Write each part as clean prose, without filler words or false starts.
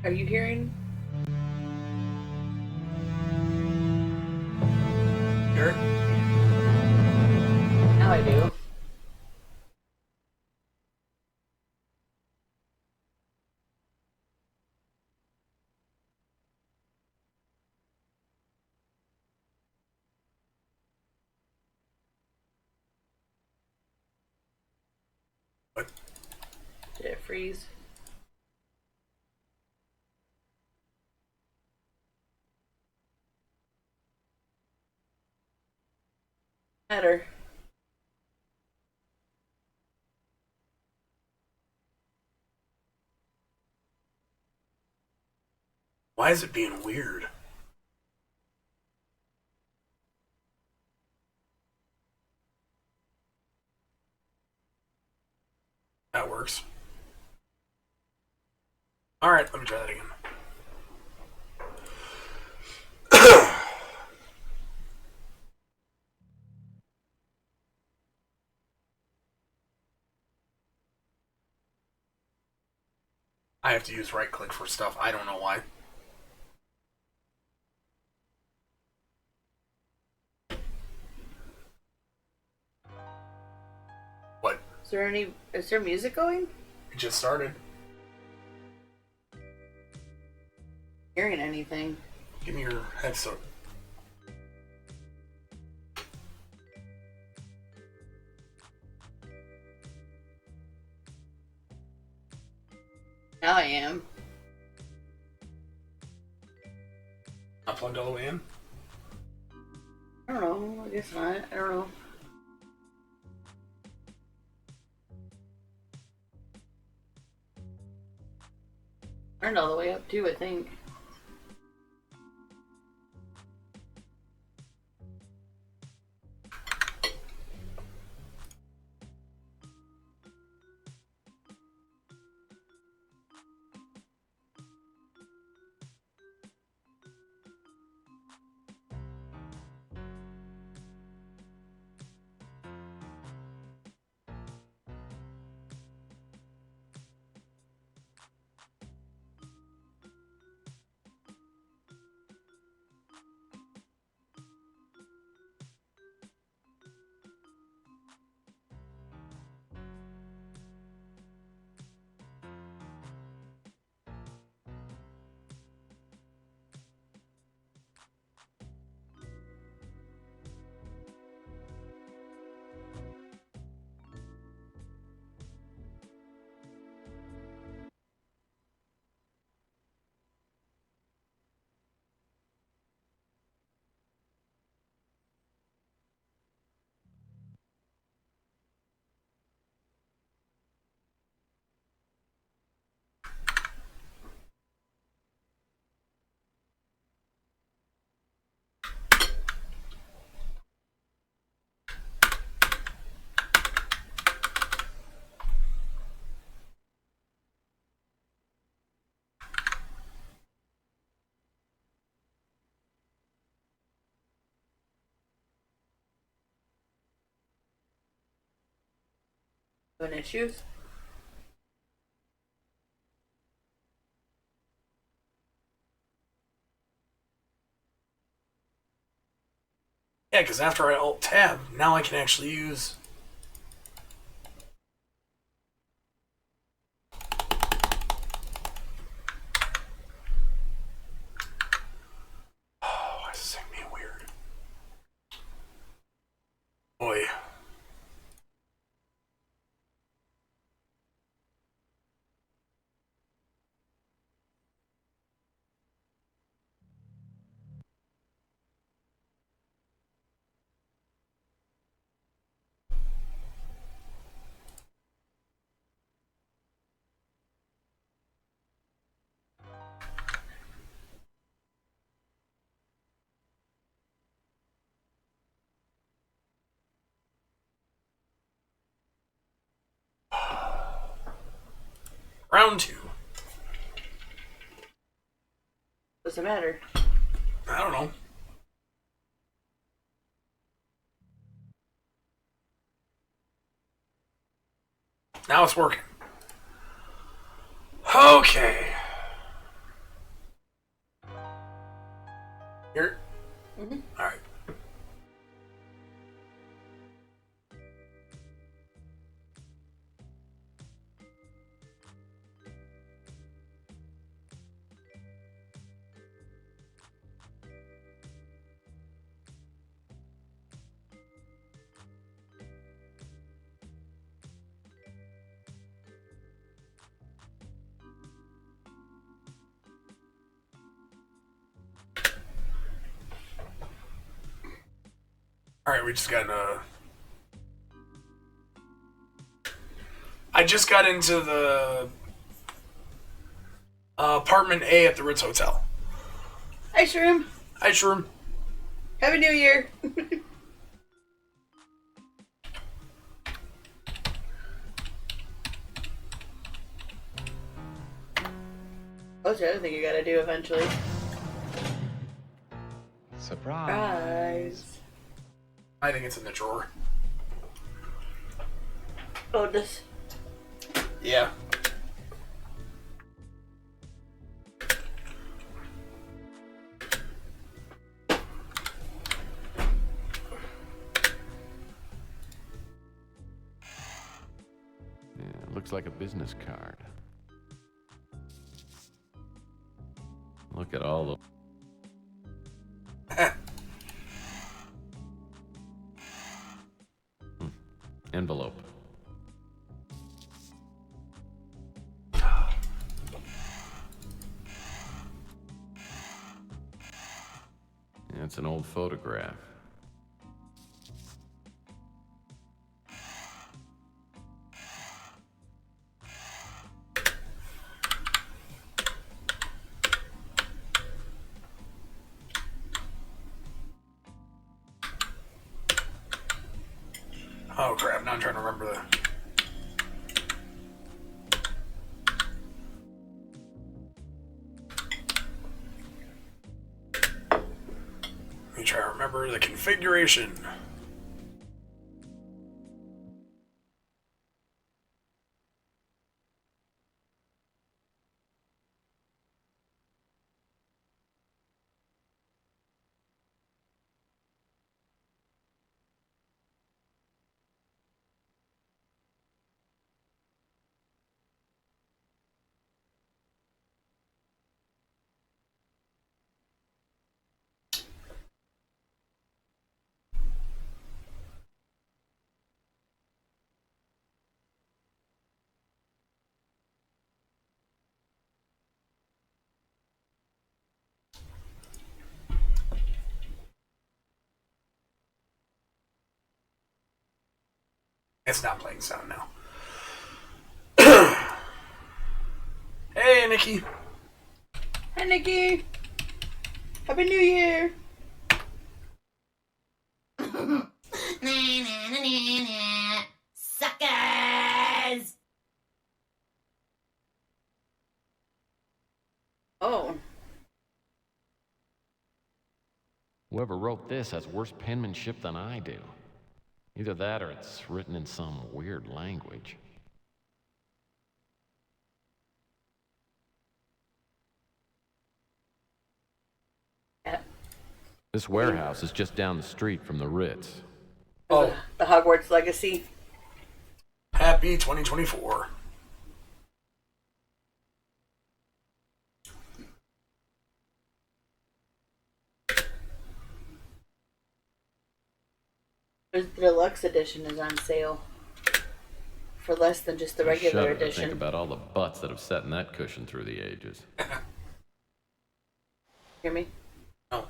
Are you hearing? Sure. Now I do. What? Did it freeze? Better. Why is it being weird? That works. Alright, let me try that again. I have to use right click for stuff. I don't know why. What? Is there music going? It just started. Hearing anything? Give me your headset. Now I am. Not plugged all the way in? I don't know. I guess not. I don't know. Turned all the way up too, I think. Having issues? Yeah, because after I alt tab, now I can actually use. Oh, why is this thing being weird? Boy. Round two. What's the matter? I don't know. Now it's working. Okay. Here? Mm-hmm. Alright. Alright, we just got I just got into the apartment A at the Ritz Hotel. Hi, Shroom. Hi, Shroom. Happy New Year. What's the other thing you gotta do eventually? Surprise. I think it's in the drawer. Oh, this. Yeah. Yeah, looks like a business card. Look at all the... Envelope. Yeah, it's an old photograph. Oh crap, now I'm trying to remember the... Let me try to remember the configuration. It's not playing sound now. Hey, Nikki. Hi, Nikki. Happy New Year. Suckers! Oh. Whoever wrote this has worse penmanship than I do. Either that or it's written in some weird language. Yeah. This warehouse is just down the street from the Ritz. Oh, The Hogwarts Legacy. happy 2024. The deluxe edition is on sale for less than just the regular Shudder to edition. think about all the butts that have sat in that cushion through the ages. Hear me? Oh,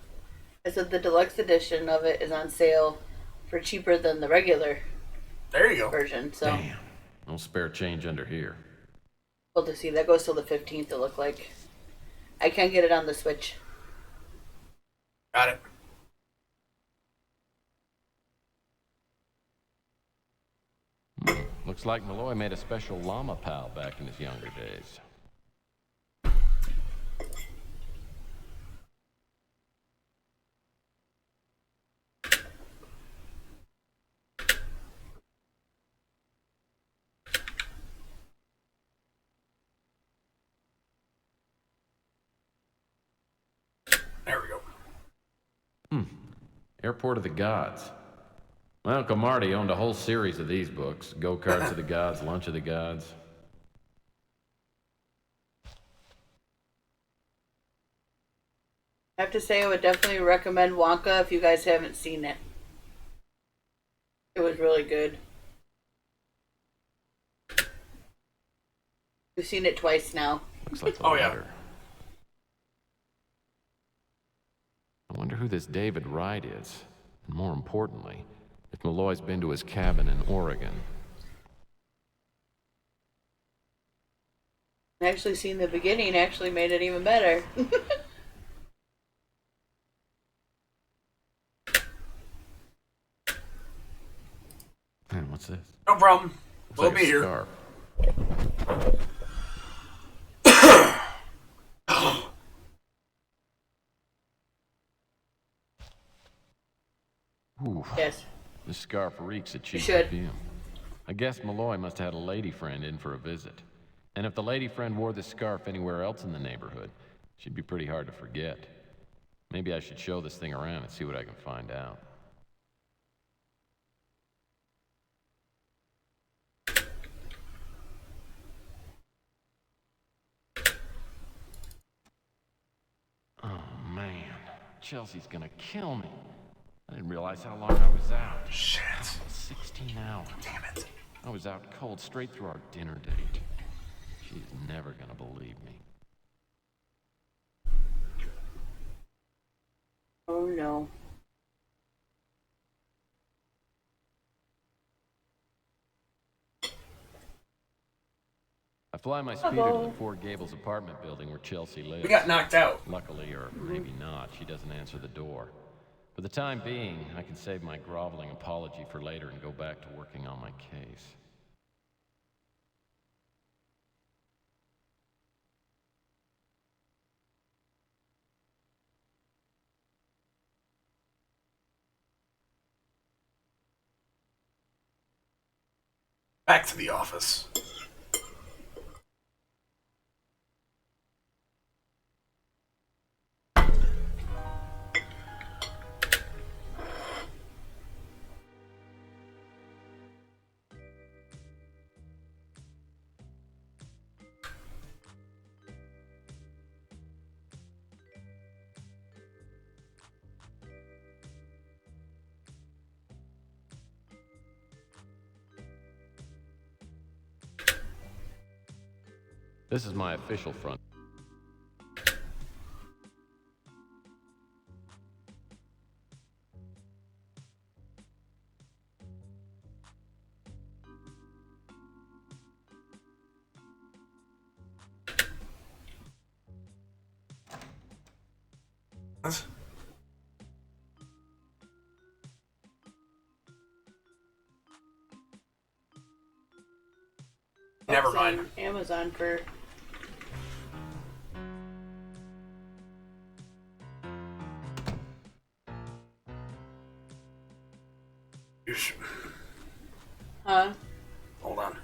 I said the deluxe edition of it is on sale for cheaper than the regular there you go. version. So Damn. No spare change under here. we'll just see. That goes till the 15th. It look like. I can't get it on the Switch. Got it. Looks like Malloy made a special llama pal back in his younger days. There we go. Airport of the Gods. My Uncle Marty owned a whole series of these books. Go-Karts of the Gods, Lunch of the Gods. I have to say, I would definitely recommend Wonka if you guys haven't seen it. It was really good. We've seen it twice now. Looks like the Oh, yeah. latter. I wonder who this David Wright is. And more importantly, if Malloy's been to his cabin in Oregon. Actually, seeing the beginning actually made it even better. Man, what's this? No problem. Looks We'll like be a here. scarf. Ooh, Yes. this scarf reeks of cheap should. perfume. I guess Malloy must have had a lady friend in for a visit. And if the lady friend wore this scarf anywhere else in the neighborhood, she'd be pretty hard to forget. Maybe I should show this thing around and see what I can find out. Oh man, Chelsea's gonna kill me. I didn't realize how long I was out. Shit. 16 hours. Damn it. I was out cold straight through our dinner date. She's never gonna believe me. Oh no. I fly my speeder to the Four Gables apartment building where Chelsea lives. We got knocked out. Luckily, or maybe not, she doesn't answer the door. For the time being, I can save my groveling apology for later and go back to working on my case. Back to the office. This is my official front. What? Never mind. Amazon for huh? Hold on.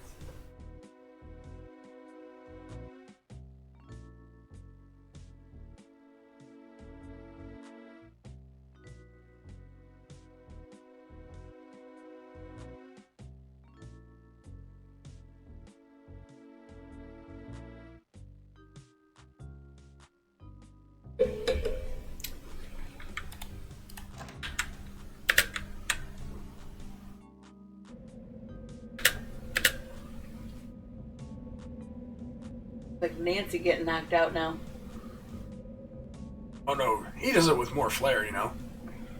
Like Nancy getting knocked out now. Oh no, he does it with more flair, you know.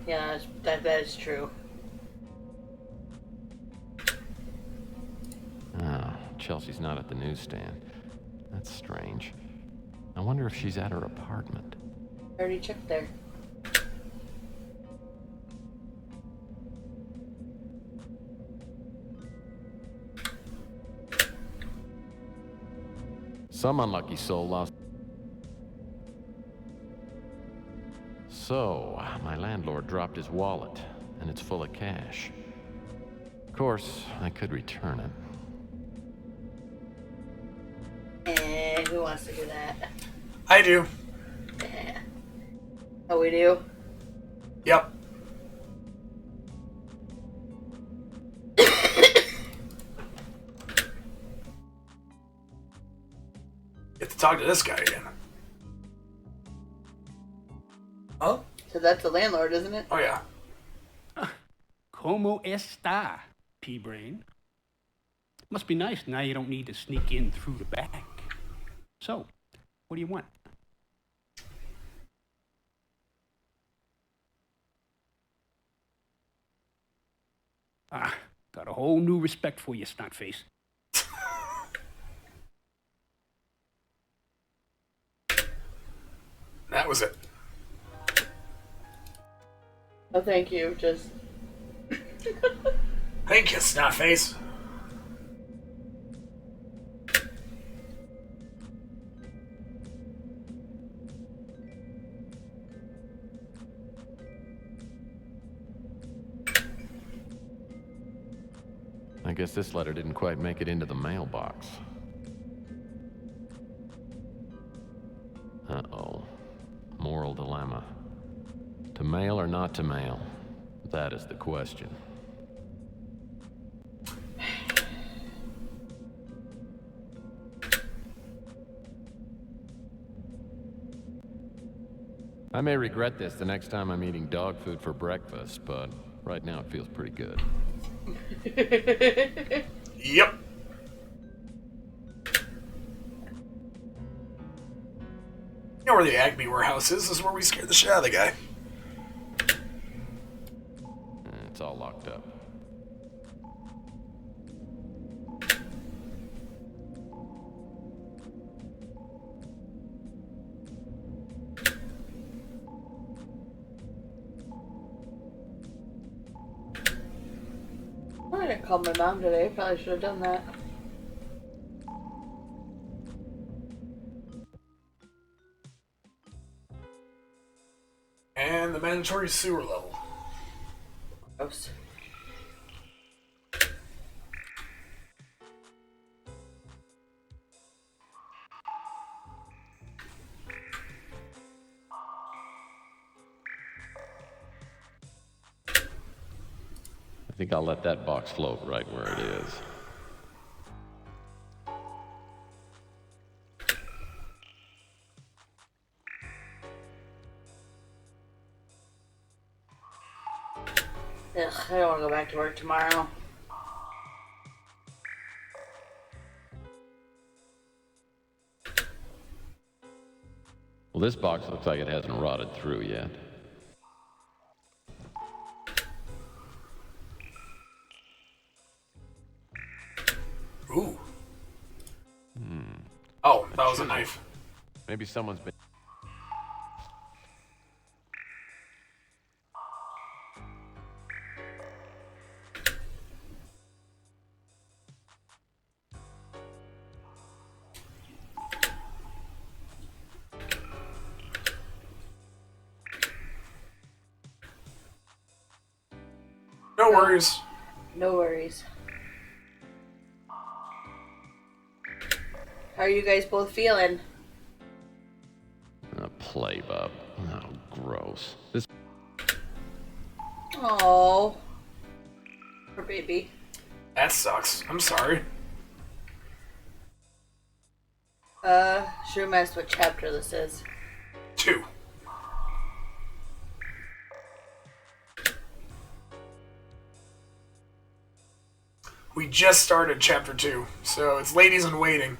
Yeah, that is true. Oh, Chelsea's not at the newsstand. That's strange. I wonder if she's at her apartment. I already checked there. Some unlucky soul lost. So, my landlord dropped his wallet, and it's full of cash. Of course, I could return it. Who wants to do that? I do. Oh, we do? Yep. talk to this guy again. Oh? So that's the landlord, isn't it? Oh, yeah. Como esta, P-Brain? Must be nice now you don't need to sneak in through the back. So, what do you want? Got a whole new respect for you, Snotface. That was it. Oh, thank you. Just. Thank you, Snotface. I guess this letter didn't quite make it into the mailbox. Uh-oh. Moral dilemma. To mail or not to mail? That is the question. I may regret this the next time I'm eating dog food for breakfast, but right now it feels pretty good. Yep. You know where the Acme warehouse is? This is where we scared the shit out of the guy. It's all locked up. I didn't call my mom today. Probably should have done that. And the mandatory sewer level. Gross. I think I'll let that box float right where it is. Ugh, I don't want to go back to work tomorrow. Well, this box looks like it hasn't rotted through yet. Ooh. Oh, that was a knife. Maybe someone's been... No worries. No worries. How are you guys both feeling? A play bub. Oh, gross. This... Oh, poor baby. That sucks. I'm sorry. Should have asked what chapter this is. 2. We just started chapter 2, so it's ladies in waiting.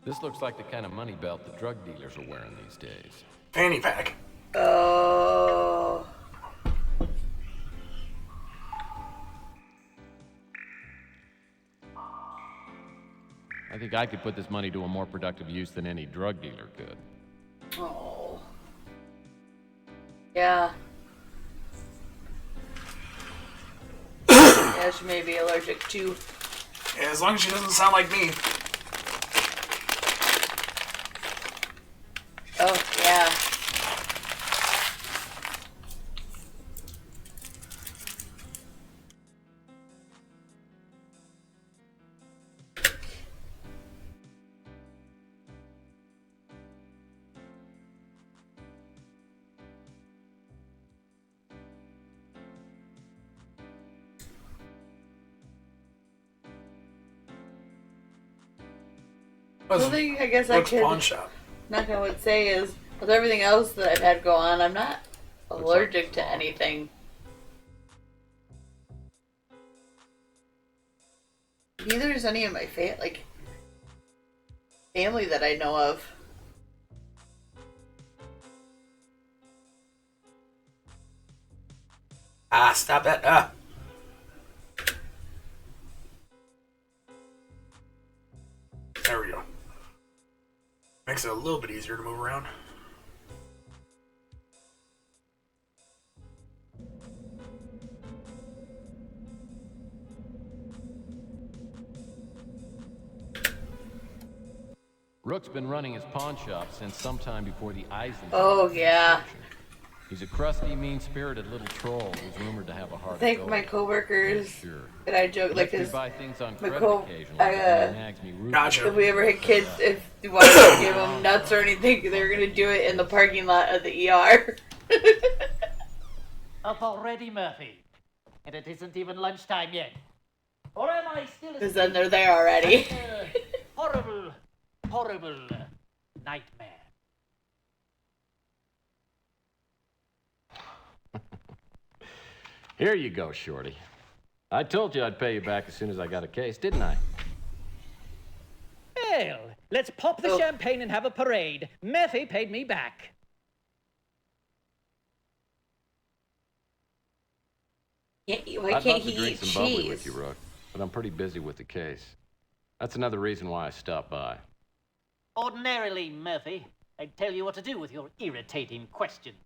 This looks like the kind of money belt the drug dealers are wearing these days. Fanny pack. Oh. I think I could put this money to a more productive use than any drug dealer could. Oh. Yeah. Yeah, she may be allergic to. Yeah, as long as she doesn't sound like me. Oh, yeah. The only thing I guess Brooks I Pawn could Shop. not I would say is with everything else that I've had go on, I'm not allergic to anything. Neither is any of my family that I know of. Ah, stop that. Ah. There we go. Makes it a little bit easier to move around. Rook's been running his pawn shop since sometime before the Eisenhower. Oh, yeah. Administration. He's a crusty, mean-spirited little troll who's rumored to have a heart I think of gold. my coworkers Sure. and I joke like Lets me this. buy things on my credit co- occasionally, I, but then he nags me rudely. Gotcha. If we ever had kids, if you wanted to give them nuts or anything, they're gonna do it in the parking lot of the ER. Up already, Murphy? And it isn't even lunchtime yet. Or am I still Because then they're there already. horrible, horrible nightmare. Here you go, Shorty. I told you I'd pay you back as soon as I got a case, didn't I? Well, let's pop the Oh. champagne and have a parade. Murphy paid me back. Why I'd can't love he to drink eat some bubbly with cheese? you, Rook, but I'm pretty busy with the case. That's another reason why I stopped by. Ordinarily, Murphy, I'd tell you what to do with your irritating questions.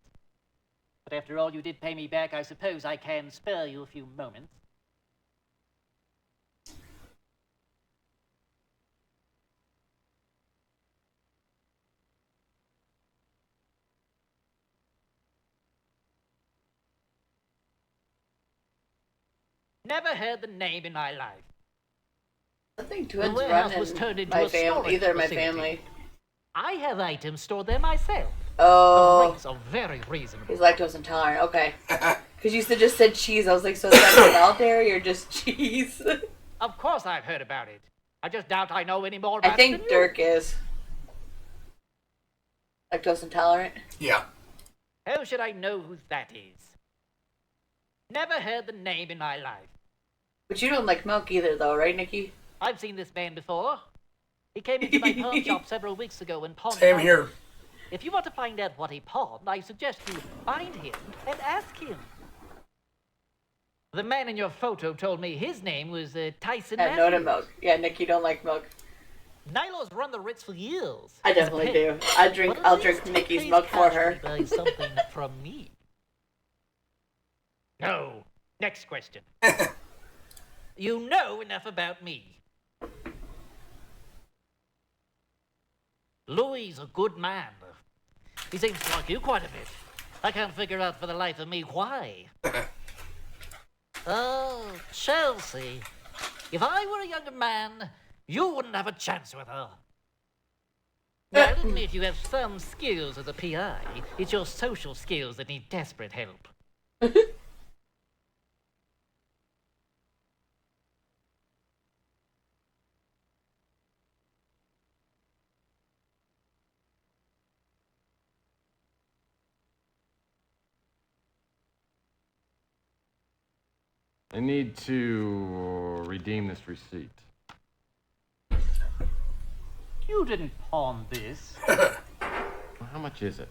But after all, you did pay me back. I suppose I can spare you a few moments. Never heard the name in my life. I think twins warehouse run was in turned into my a family. storage Either my facility. family. I have items stored there myself. The Oh, rates are very reasonable. he's lactose intolerant. Okay. Because you just said cheese. I was like, so is that all dairy or just cheese? Of course I've heard about it. I just doubt I know any more I about it than think you. Dirk is lactose intolerant. Yeah. How should I know who that is? Never heard the name in my life. But you don't like milk either, though, right, Nikki? I've seen this man before. He came into my pawn shop several weeks ago and pawned. Same my- here. If you want to find out what he pawned, I suggest you find him and ask him. The man in your photo told me his name was Tyson Yeah, no to Matthews. milk. Yeah, Nikki don't like milk. Nilo's run the Ritz for years. I He's a definitely pimp. do. But I'll at drink least Nikki's he milk for pays her. cash when he buys something from me. No. Next question. You know enough about me. Louis is a good man. He seems to like you quite a bit. I can't figure out for the life of me why. Oh, Chelsea. If I were a younger man, you wouldn't have a chance with her. Now, I'll admit you have some skills as a PI. It's your social skills that need desperate help. I need to redeem this receipt. You didn't pawn this. Well, how much is it?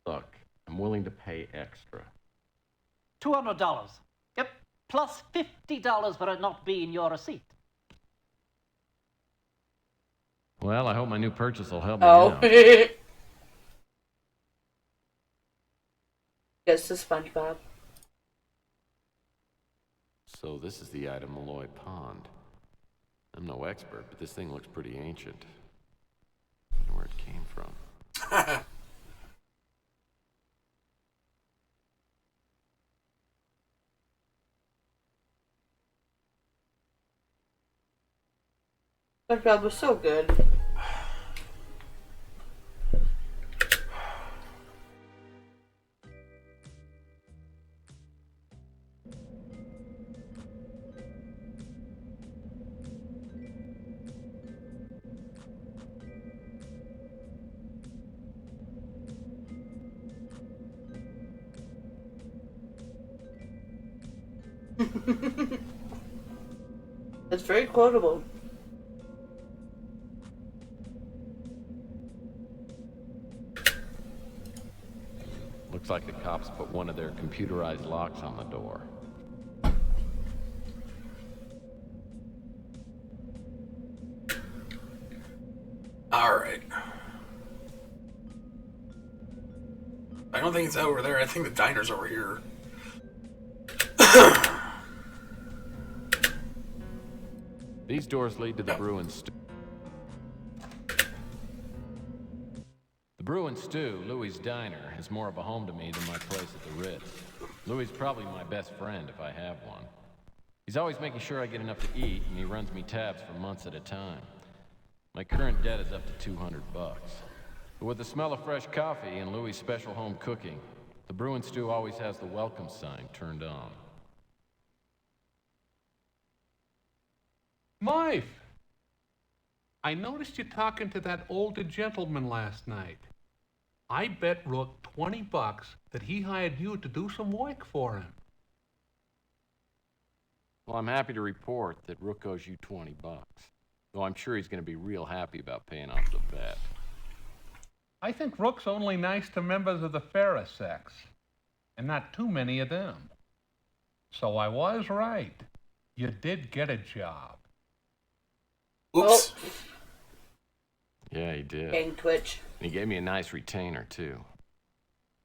Look, I'm willing to pay extra. $200. Yep, plus $50 for it not being your receipt. Well, I hope my new purchase will help me Oh. out. Just a SpongeBob. So this is the item Malloy pawned. I'm no expert, but this thing looks pretty ancient. I wonder where it came from. SpongeBob was so good. It's very quotable. Looks like the cops put one of their computerized locks on the door. Alright. I don't think it's over there. I think the diner's over here. These doors lead to the Brew and Stew. The Brew and Stew, Louis' diner, is more of a home to me than my place at the Ritz. Louis is probably my best friend if I have one. He's always making sure I get enough to eat, and he runs me tabs for months at a time. My current debt is up to $200. But with the smell of fresh coffee and Louis' special home cooking, the Brew and Stew always has the welcome sign turned on. Mike, I noticed you talking to that older gentleman last night. I bet Rook $20 that he hired you to do some work for him. Well, I'm happy to report that Rook owes you $20, though I'm sure he's going to be real happy about paying off the bet. I think Rook's only nice to members of the fairer sex, and not too many of them. So I was right. You did get a job. Oops. Oh, Yeah, he did. gang Twitch. And he gave me a nice retainer, too.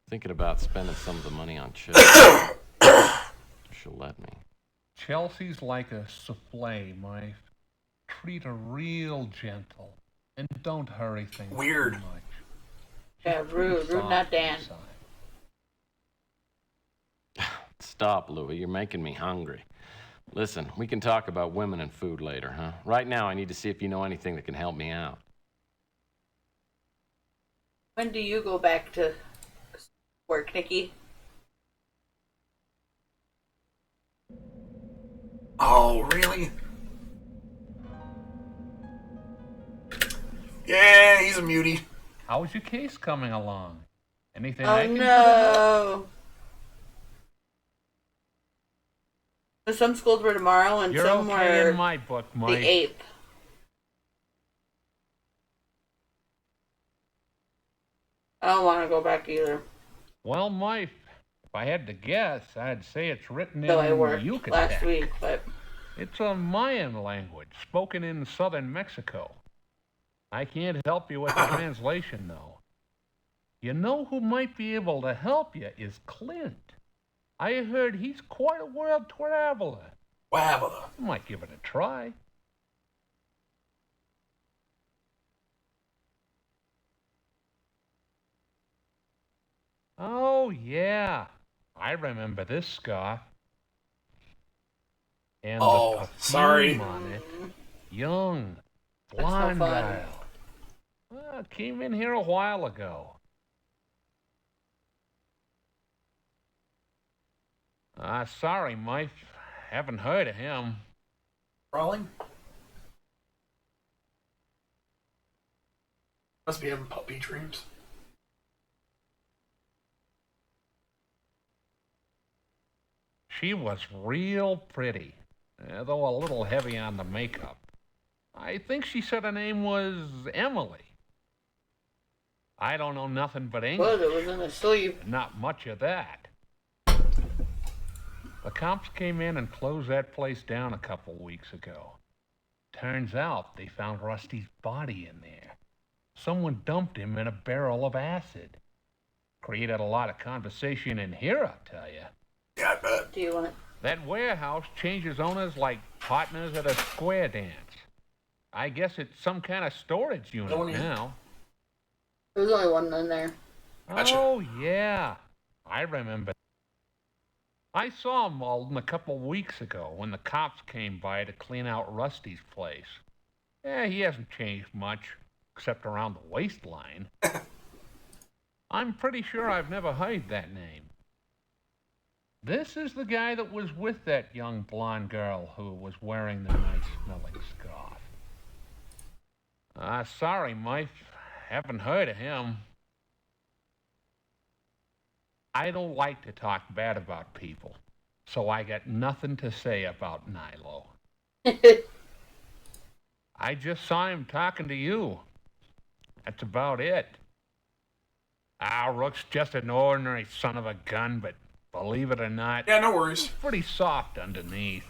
Thinking about spending some of the money on Chelsea. She'll let me. Chelsea's like a souffle, Mike. Treat her real gentle, and don't hurry things Weird. too much. Yeah, rude, not Dan. Stop, Louie. You're making me hungry. Listen, we can talk about women and food later, huh? Right now, I need to see if you know anything that can help me out. When do you go back to work, Nikki? Oh, really? Yeah, he's a mutie. How's your case coming along? Anything Oh I can do to help? no! So some schools were tomorrow and You're some okay were in my book, the Mike. 8th. I don't want to go back either. Well, Mike, if I had to guess, I'd say it's written So in I worked Yucatan. last week, but It's a Mayan language spoken in southern Mexico. I can't help you with the translation, though. You know who might be able to help you is Clint. I heard he's quite a world traveler. Wabba. You might give it a try. Oh, yeah. I remember this scarf. And Oh, the perfume sorry. on it. Young, That's no blonde fun. girl. Well, came in here a while ago. Sorry, Mike. Haven't heard of him. Crawling? Must be having puppy dreams. She was real pretty, though a little heavy on the makeup. I think she said her name was Emily. I don't know nothing but English. well, it was in the sleeve. Not much of that. The cops came in and closed that place down a couple weeks ago. Turns out they found Rusty's body in there. Someone dumped him in a barrel of acid. Created a lot of conversation in here, I'll tell you. Yeah, I bet. Do you want? That warehouse changes owners like partners at a square dance. I guess it's some kind of storage unit Don't you- now. There's only one in there. Gotcha. Oh, yeah. I remember. I saw Malden a couple weeks ago when the cops came by to clean out Rusty's place. Yeah, he hasn't changed much, except around the waistline. I'm pretty sure I've never heard that name. This is the guy that was with that young blonde girl who was wearing the nice-smelling scarf. Sorry, Mike. Haven't heard of him. I don't like to talk bad about people, so I got nothing to say about Nilo. I just saw him talking to you. That's about it. Rook's just an ordinary son of a gun, but believe it or not, Yeah, no worries. he's pretty soft underneath.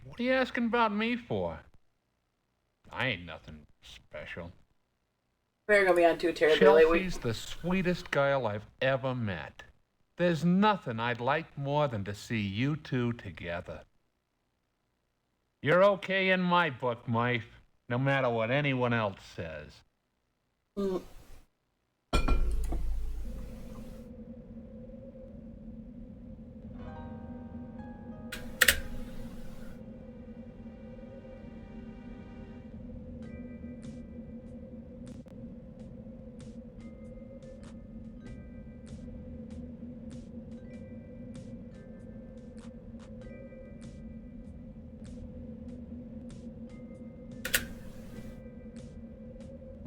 What are you asking about me for? I ain't nothing special. We're gonna be on too terribly late. Chelsea's the sweetest girl I've ever met. There's nothing I'd like more than to see you two together. You're okay in my book, Mike, no matter what anyone else says. Mm.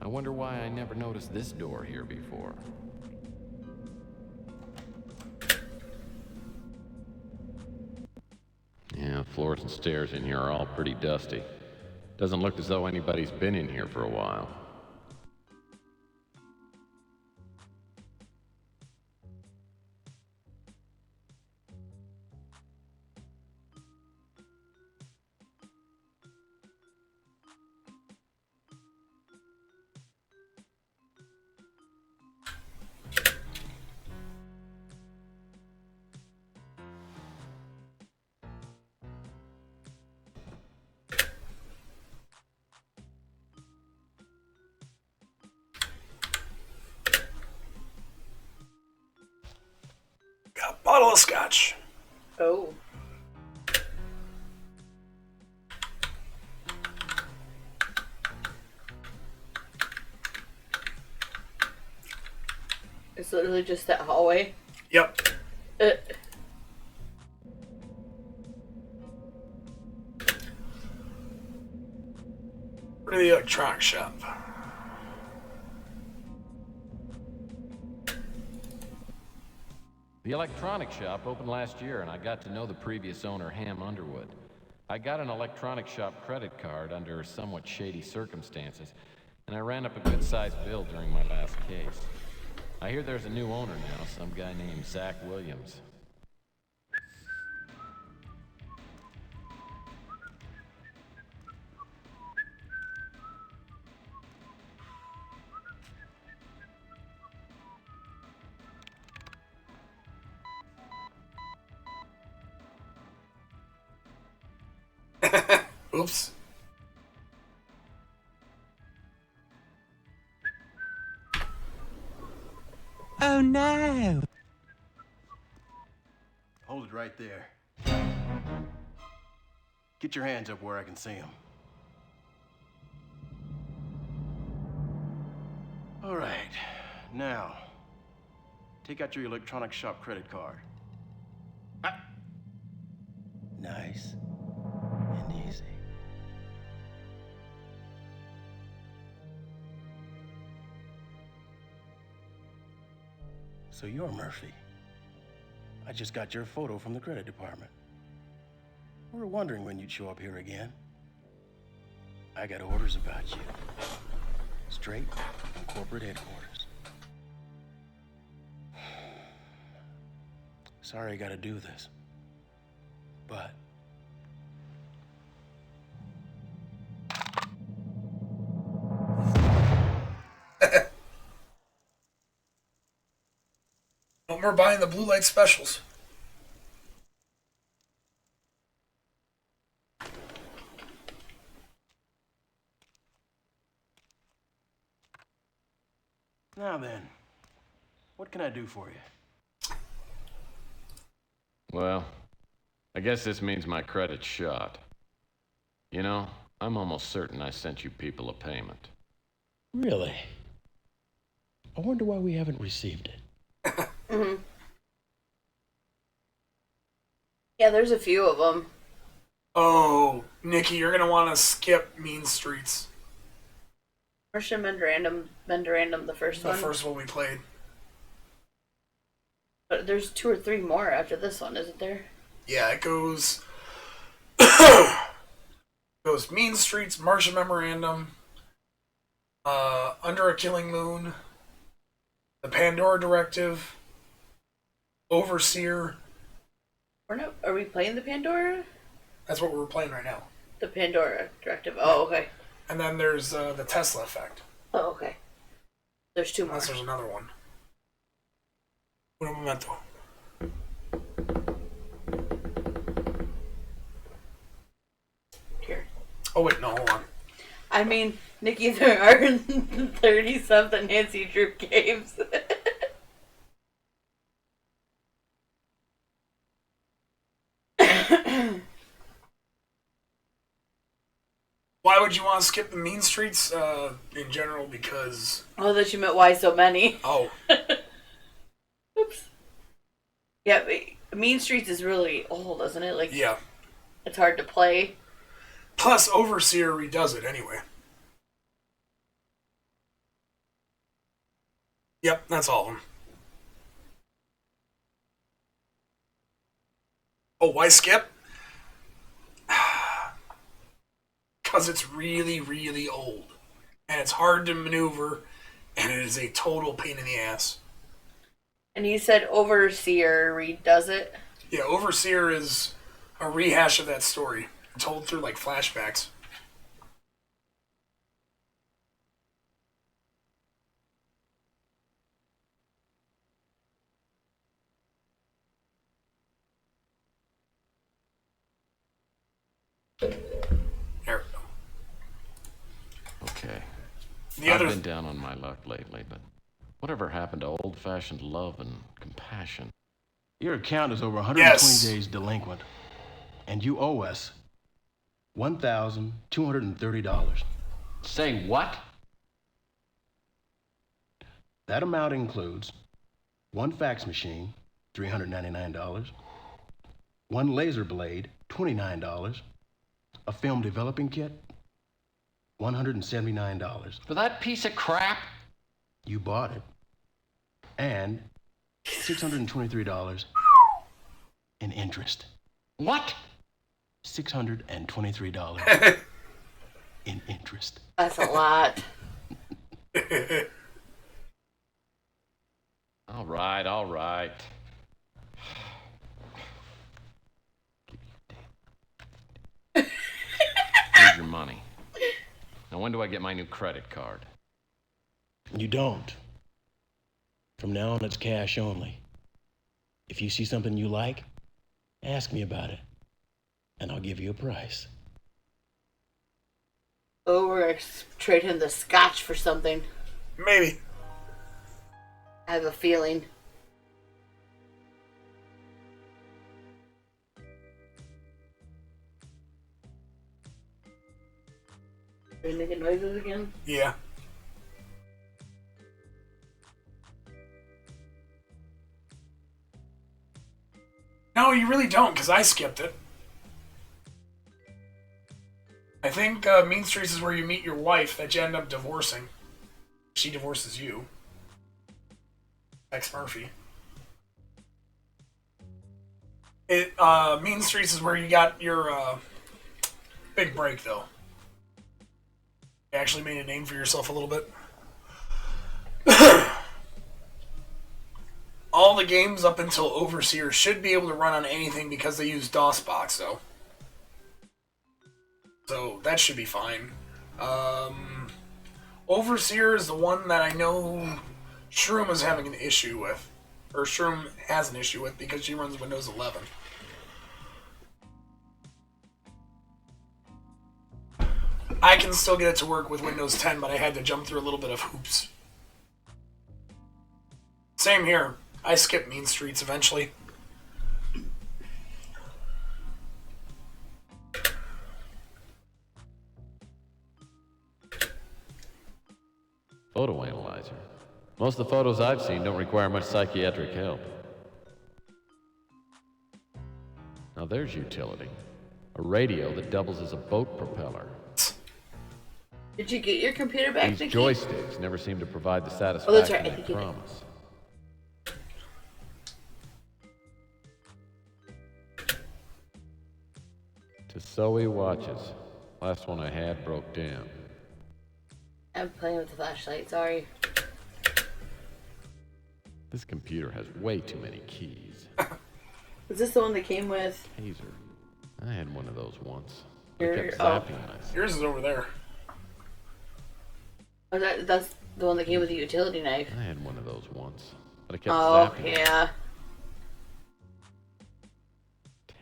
I wonder why I never noticed this door here before. Yeah, floors and stairs in here are all pretty dusty. Doesn't look as though anybody's been in here for a while. Got a bottle of scotch. Oh. It's literally just that hallway. Yep. Uh, We're to the electronic shop. The electronic shop opened last year, and I got to know the previous owner, Ham Underwood. I got an electronic shop credit card under somewhat shady circumstances, and I ran up a good-sized bill during my last case. I hear there's a new owner now, some guy named Zach Williams. Oops. Oh no! Hold it right there. Get your hands up where I can see them. All right. Now, take out your electronic shop credit card. Ah. Nice and easy. So you're Murphy. I just got your photo from the credit department. We were wondering when you'd show up here again. I got orders about you. Straight from corporate headquarters. Sorry I gotta do this. But No more buying the blue light specials. now then, what can I do for you? Well, I guess this means my credit's shot. You know, I'm almost certain I sent you people a payment. Really? I wonder why we haven't received it. mm-hmm. Yeah, there's a few of them. Oh, Nikki, you're gonna want to skip Mean Streets. Martian Memorandum, the first The one. first one we played. But there's 2 or 3 more after this one, isn't there? Yeah, it goes goes Mean Streets, Martian Memorandum, Under a Killing Moon, The Pandora Directive, Overseer. Are we playing the Pandora? That's what we're playing right now. The Pandora Directive. Oh, okay. And then there's the Tesla Effect. Oh, okay. There's 2 more. Unless there's another one. Uno momento. Here. Oh wait, no, hold on. I mean, Nikki, there are 30-something Nancy Drew games. Why would you want to skip the Mean Streets in general? Because Oh, that you meant why so many. oh, Oops. Yeah, but Mean Streets is really old, isn't it? Like, yeah. it's hard to play. Plus, Overseer redoes it anyway. Yep, that's all of them. Oh, why skip? Because it's really, really old. And it's hard to maneuver, and it is a total pain in the ass. And you said Overseer redoes it? Yeah, Overseer is a rehash of that story, told through like flashbacks. There we go. Okay. The I've other been down on my luck lately, but whatever happened to old-fashioned love and compassion? Your account is over 120 Yes. days delinquent, and you owe us $1,230. Say what? That amount includes one fax machine, $399, one laser blade, $29, a film developing kit, $179. For that piece of crap? You bought it. And $623 in interest. What? $623 in interest. That's a lot. All right, all right. Here's your money. Now, when do I get my new credit card? You don't. From now on, it's cash only. If you see something you like, ask me about it, and I'll give you a price. Oh, we're gonna trade him the scotch for something. maybe. I have a feeling. Are you making noises again? Yeah. No, you really don't, because I skipped it. I think Mean Streets is where you meet your wife that you end up divorcing. She divorces you. Ex Murphy. Mean Streets is where you got your big break, though. You actually made a name for yourself a little bit. All the games up until Overseer should be able to run on anything because they use DOSBox, though. So that should be fine. Overseer is the one that I know Shroom is having an issue with. Or Shroom has an issue with because she runs Windows 11. I can still get it to work with Windows 10, but I had to jump through a little bit of hoops. Same here. I skipped Mean Streets eventually. Photo analyzer. Most of the photos I've seen don't require much psychiatric help. Now there's utility. A radio that doubles as a boat propeller. Did you get your computer back, These Nikki? joysticks never seem to provide the right, satisfaction I they think you did. promise. Soe watches. Last one I had broke down. I'm playing with the flashlight, sorry. This computer has way too many keys. Is this the one that came with? Taser. I had one of those once. I Your- kept oh. zapping myself. Yours is over there. Oh, that's the one that came with the utility knife. I had one of those once. But I kept Oh, zapping yeah.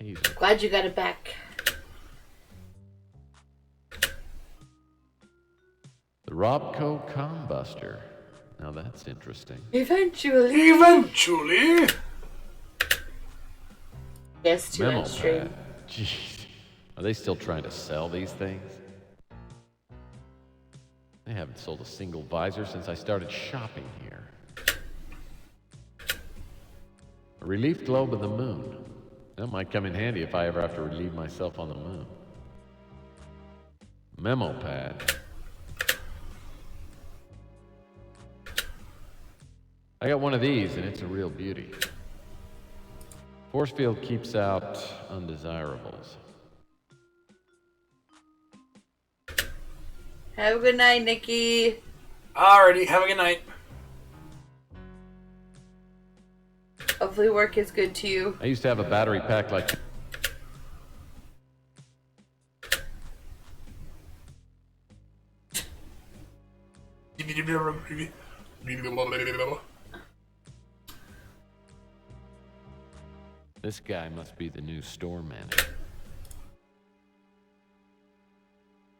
Taser. Glad you got it back. The Robco Combuster. Now that's interesting. Eventually. Eventually. Yes, to Memo end stream. pad. Jeez. Are they still trying to sell these things? They haven't sold a single visor since I started shopping here. A relief globe of the moon. That might come in handy if I ever have to relieve myself on the moon. Memo pad. I got one of these, and it's a real beauty. Force field keeps out undesirables. Have a good night, Nikki. Alrighty, have a good night. Hopefully work is good to you. I used to have a battery pack like... This guy must be the new store manager.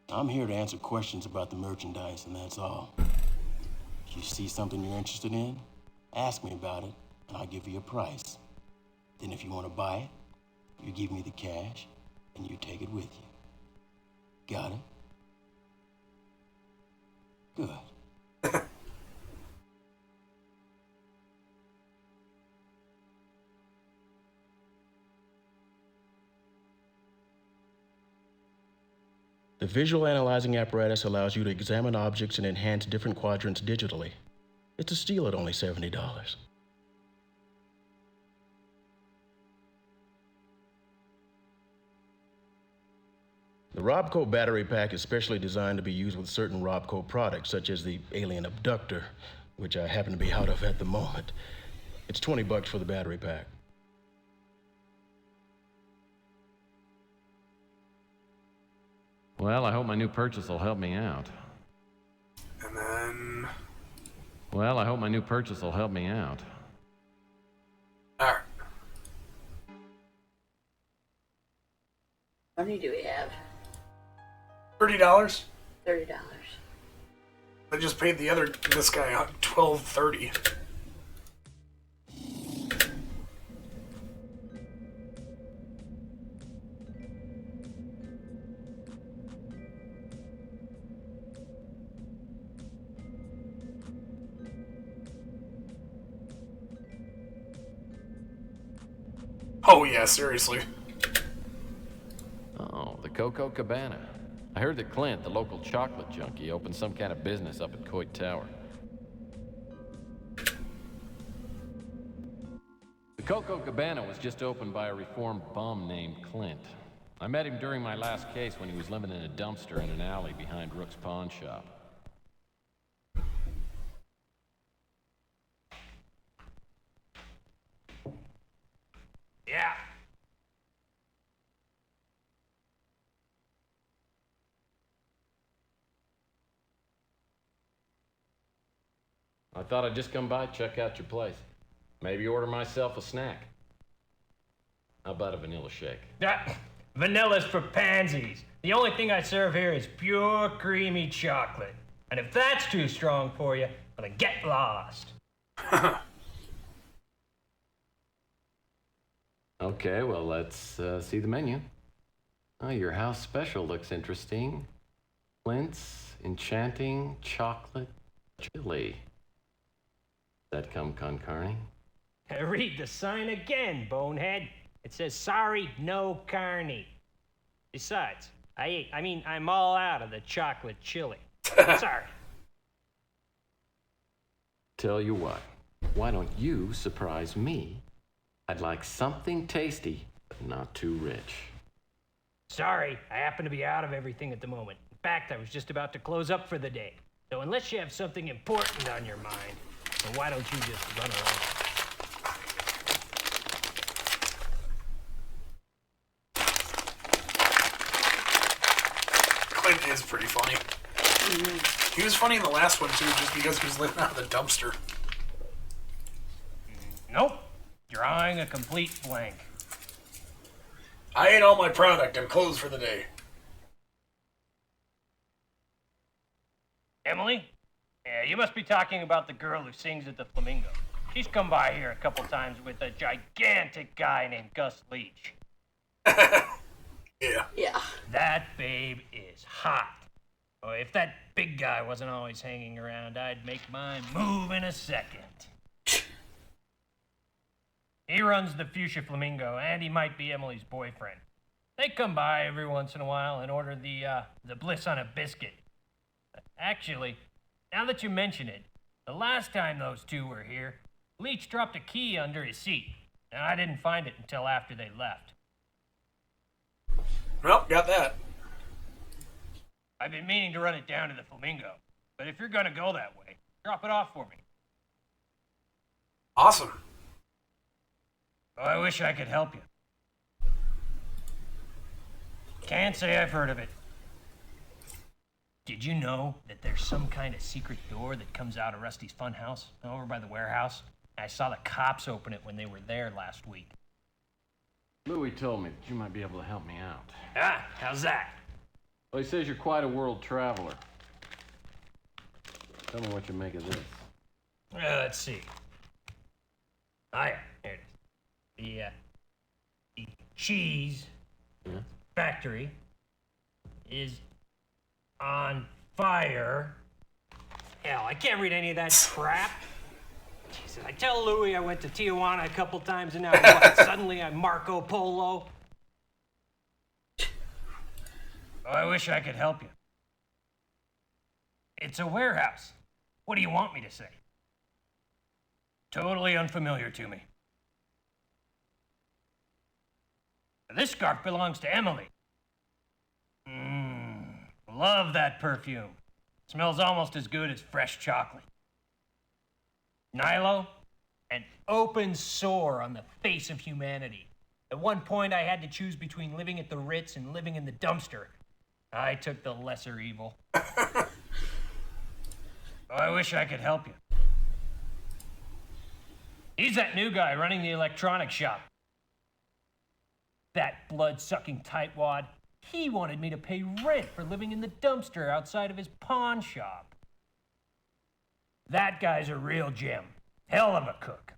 I'm here to answer questions about the merchandise, and that's all. If you see something you're interested in, ask me about it, and I'll give you a price. Then if you want to buy it, you give me the cash, and you take it with you. Got it? Good. The visual analyzing apparatus allows you to examine objects and enhance different quadrants digitally. It's a steal at only $70. The Robco battery pack is specially designed to be used with certain Robco products, such as the Alien Abductor, which I happen to be out of at the moment. It's $20 for the battery pack. Well, I hope my new purchase will help me out. And then... Well, I hope my new purchase will help me out. Alright. How many do we have? $30. $30. I just paid this guy $12.30. Oh yeah, seriously. Oh, the Coco Cabana. I heard that Clint, the local chocolate junkie, opened some kind of business up at Coit Tower. The Coco Cabana was just opened by a reformed bum named Clint. I met him during my last case when he was living in a dumpster in an alley behind Rook's pawn shop. Yeah. I thought I'd just come by, check out your place. Maybe order myself a snack. How about a vanilla shake? Vanilla's for pansies. The only thing I serve here is pure creamy chocolate. And if that's too strong for you, well, then get lost. Okay, well, let's see the menu. Oh, your house special looks interesting. Clint's Enchanting Chocolate Chili. That come con carne? Read the sign again, bonehead. It says, sorry, no carne. Besides, I'm all out of the chocolate chili. Sorry. Tell you what, why don't you surprise me? I'd like something tasty, but not too rich. Sorry, I happen to be out of everything at the moment. In fact, I was just about to close up for the day. So unless you have something important on your mind, then why don't you just run along? Clint is pretty funny. He was funny in the last one too, just because he was living out of the dumpster. Nope. Drawing a complete blank. I ate all my product. I'm closed for the day. Emily? Yeah, you must be talking about the girl who sings at the Flamingo. She's come by here a couple times with a gigantic guy named Gus Leach. Yeah. Yeah. That babe is hot. Oh, if that big guy wasn't always hanging around, I'd make mine move in a second. He runs the Fuchsia Flamingo, and he might be Emily's boyfriend. They come by every once in a while and order the bliss on a biscuit. Actually, now that you mention it, the last time those two were here, Leach dropped a key under his seat, and I didn't find it until after they left. Well, got that. I've been meaning to run it down to the Flamingo, but if you're gonna go that way, drop it off for me. Awesome. Oh, I wish I could help you. Can't say I've heard of it. Did you know that there's some kind of secret door that comes out of Rusty's Funhouse over by the warehouse? I saw the cops open it when they were there last week. Louis told me that you might be able to help me out. Ah, how's that? Well, he says you're quite a world traveler. Tell me what you make of this. Let's see. Oh yeah, here it is. The cheese factory is on fire. Hell, I can't read any of that crap. Jesus, I tell Louis I went to Tijuana a couple times and now what, suddenly I'm Marco Polo. Oh, I wish I could help you. It's a warehouse. What do you want me to say? Totally unfamiliar to me. This scarf belongs to Emily. Love that perfume. Smells almost as good as fresh chocolate. Nilo, an open sore on the face of humanity. At one point, I had to choose between living at the Ritz and living in the dumpster. I took the lesser evil. Oh, I wish I could help you. He's that new guy running the electronics shop. That blood-sucking tightwad. He wanted me to pay rent for living in the dumpster outside of his pawn shop. That guy's a real gem. Hell of a cook.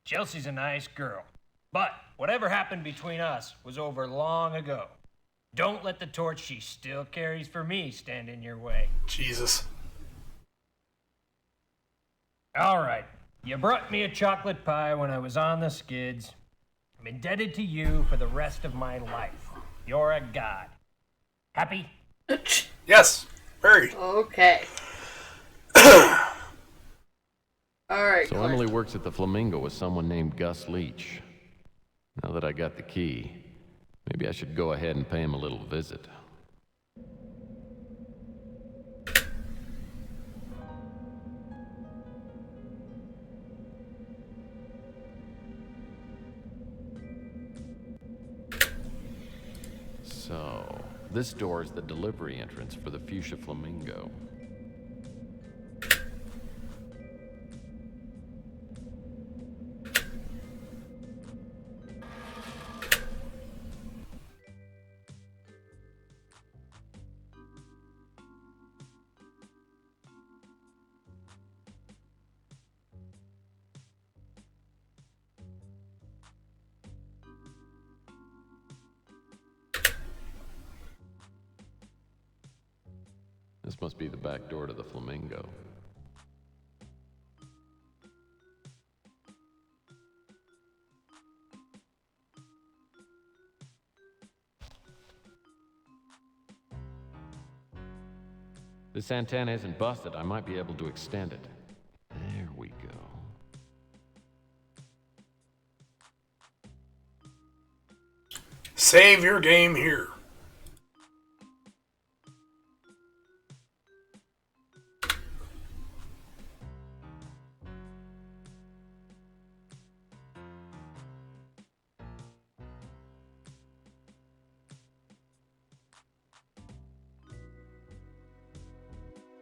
Chelsea's a nice girl. But whatever happened between us was over long ago. Don't let the torch she still carries for me stand in your way. Jesus. All right. You brought me a chocolate pie when I was on the skids. I'm indebted to you for the rest of my life. You're a god. Happy? Yes. Very. Okay. Alright, So Emily works at the Flamingo with someone named Gus Leach. Now that I got the key, maybe I should go ahead and pay him a little visit. So, this door is the delivery entrance for the Fuchsia Flamingo. This must be the back door to the Flamingo. This antenna isn't busted. I might be able to extend it. There we go. Save your game here.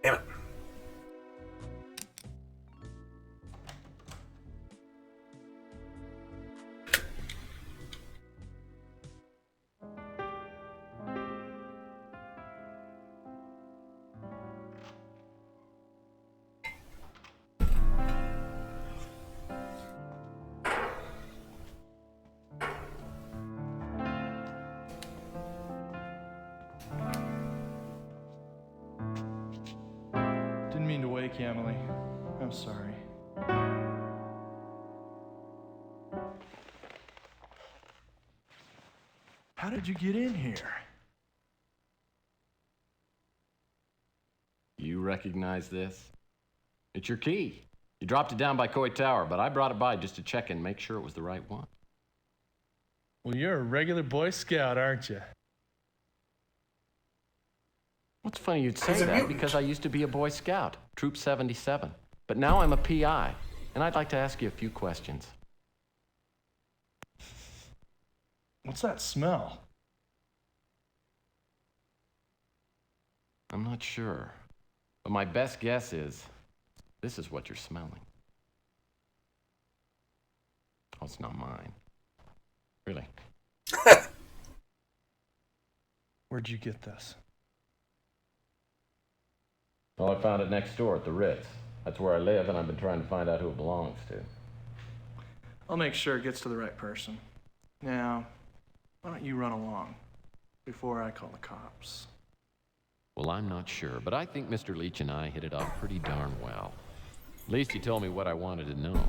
Damn it. Didn't mean to wake you, Emily. I'm sorry. How did you get in here? You recognize this? It's your key. You dropped it down by Coy Tower, but I brought it by just to check and make sure it was the right one. Well, you're a regular Boy Scout, aren't you? What's funny you'd say He's a that mutant. because I used to be a Boy Scout, Troop 77. But now I'm a PI, and I'd like to ask you a few questions. What's that smell? I'm not sure, but my best guess is this is what you're smelling. Oh, it's not mine. Really? Where'd you get this? Well, I found it next door at the Ritz. That's where I live, and I've been trying to find out who it belongs to. I'll make sure it gets to the right person. Now, why don't you run along before I call the cops? Well, I'm not sure, but I think Mr. Leach and I hit it off pretty darn well. At least he told me what I wanted to know.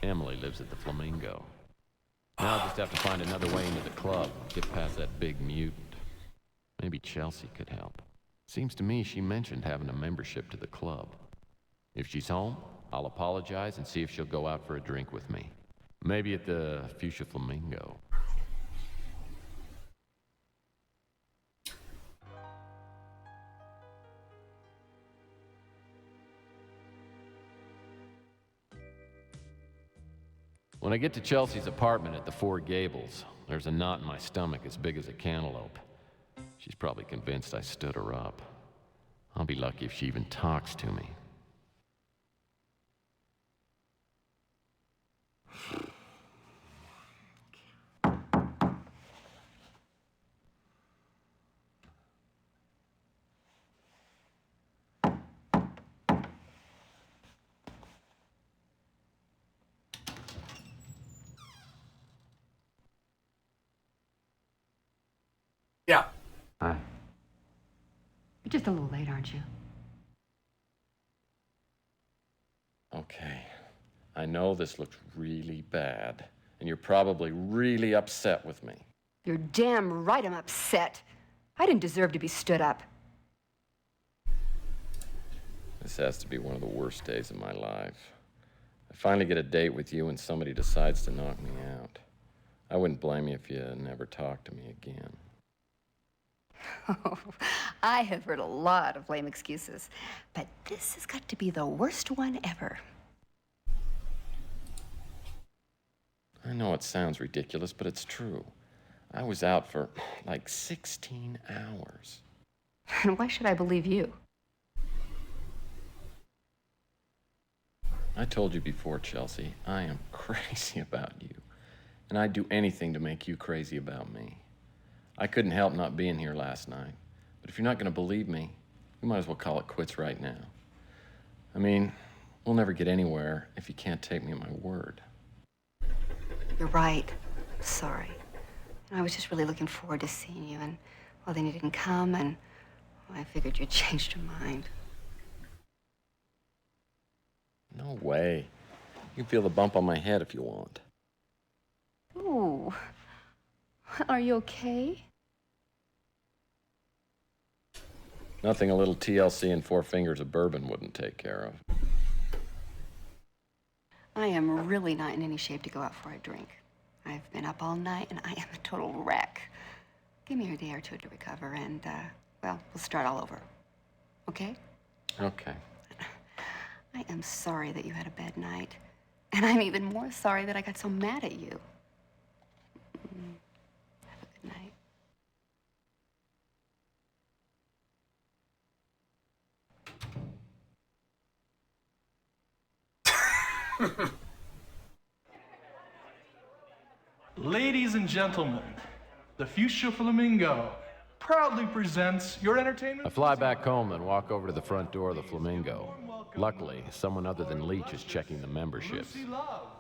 Emily lives at the Flamingo. Now I just have to find another way into the club, get past that big mutant. Maybe Chelsea could help. Seems to me she mentioned having a membership to the club. If she's home, I'll apologize and see if she'll go out for a drink with me. Maybe at the Fuchsia Flamingo. When I get to Chelsea's apartment at the Four Gables, there's a knot in my stomach as big as a cantaloupe. She's probably convinced I stood her up. I'll be lucky if she even talks to me. Yeah. Hi. You're just a little late, aren't you? Okay. I know this looks really bad, and you're probably really upset with me. You're damn right I'm upset. I didn't deserve to be stood up. This has to be one of the worst days of my life. I finally get a date with you and somebody decides to knock me out. I wouldn't blame you if you never talked to me again. Oh, I have heard a lot of lame excuses, but this has got to be the worst one ever. I know it sounds ridiculous, but it's true. I was out for like 16 hours. And why should I believe you? I told you before, Chelsea, I am crazy about you. And I'd do anything to make you crazy about me. I couldn't help not being here last night. But if you're not going to believe me, we might as well call it quits right now. I mean, we'll never get anywhere if you can't take me at my word. You're right. Sorry. I was just really looking forward to seeing you, and well, then you didn't come, and well, I figured you'd changed your mind. No way. You can feel the bump on my head if you want. Ooh. Are you okay? Nothing a little TLC and 4 fingers of bourbon wouldn't take care of. I am really not in any shape to go out for a drink. I've been up all night and I am a total wreck. Give me a day or two to recover and, well, we'll start all over. Okay? Okay. I am sorry that you had a bad night. And I'm even more sorry that I got so mad at you. Have a good night. Ladies and gentlemen, the Fuchsia Flamingo proudly presents your entertainment. I fly back home and walk over to the front door of the Flamingo. Luckily, someone other than Leach is checking the memberships.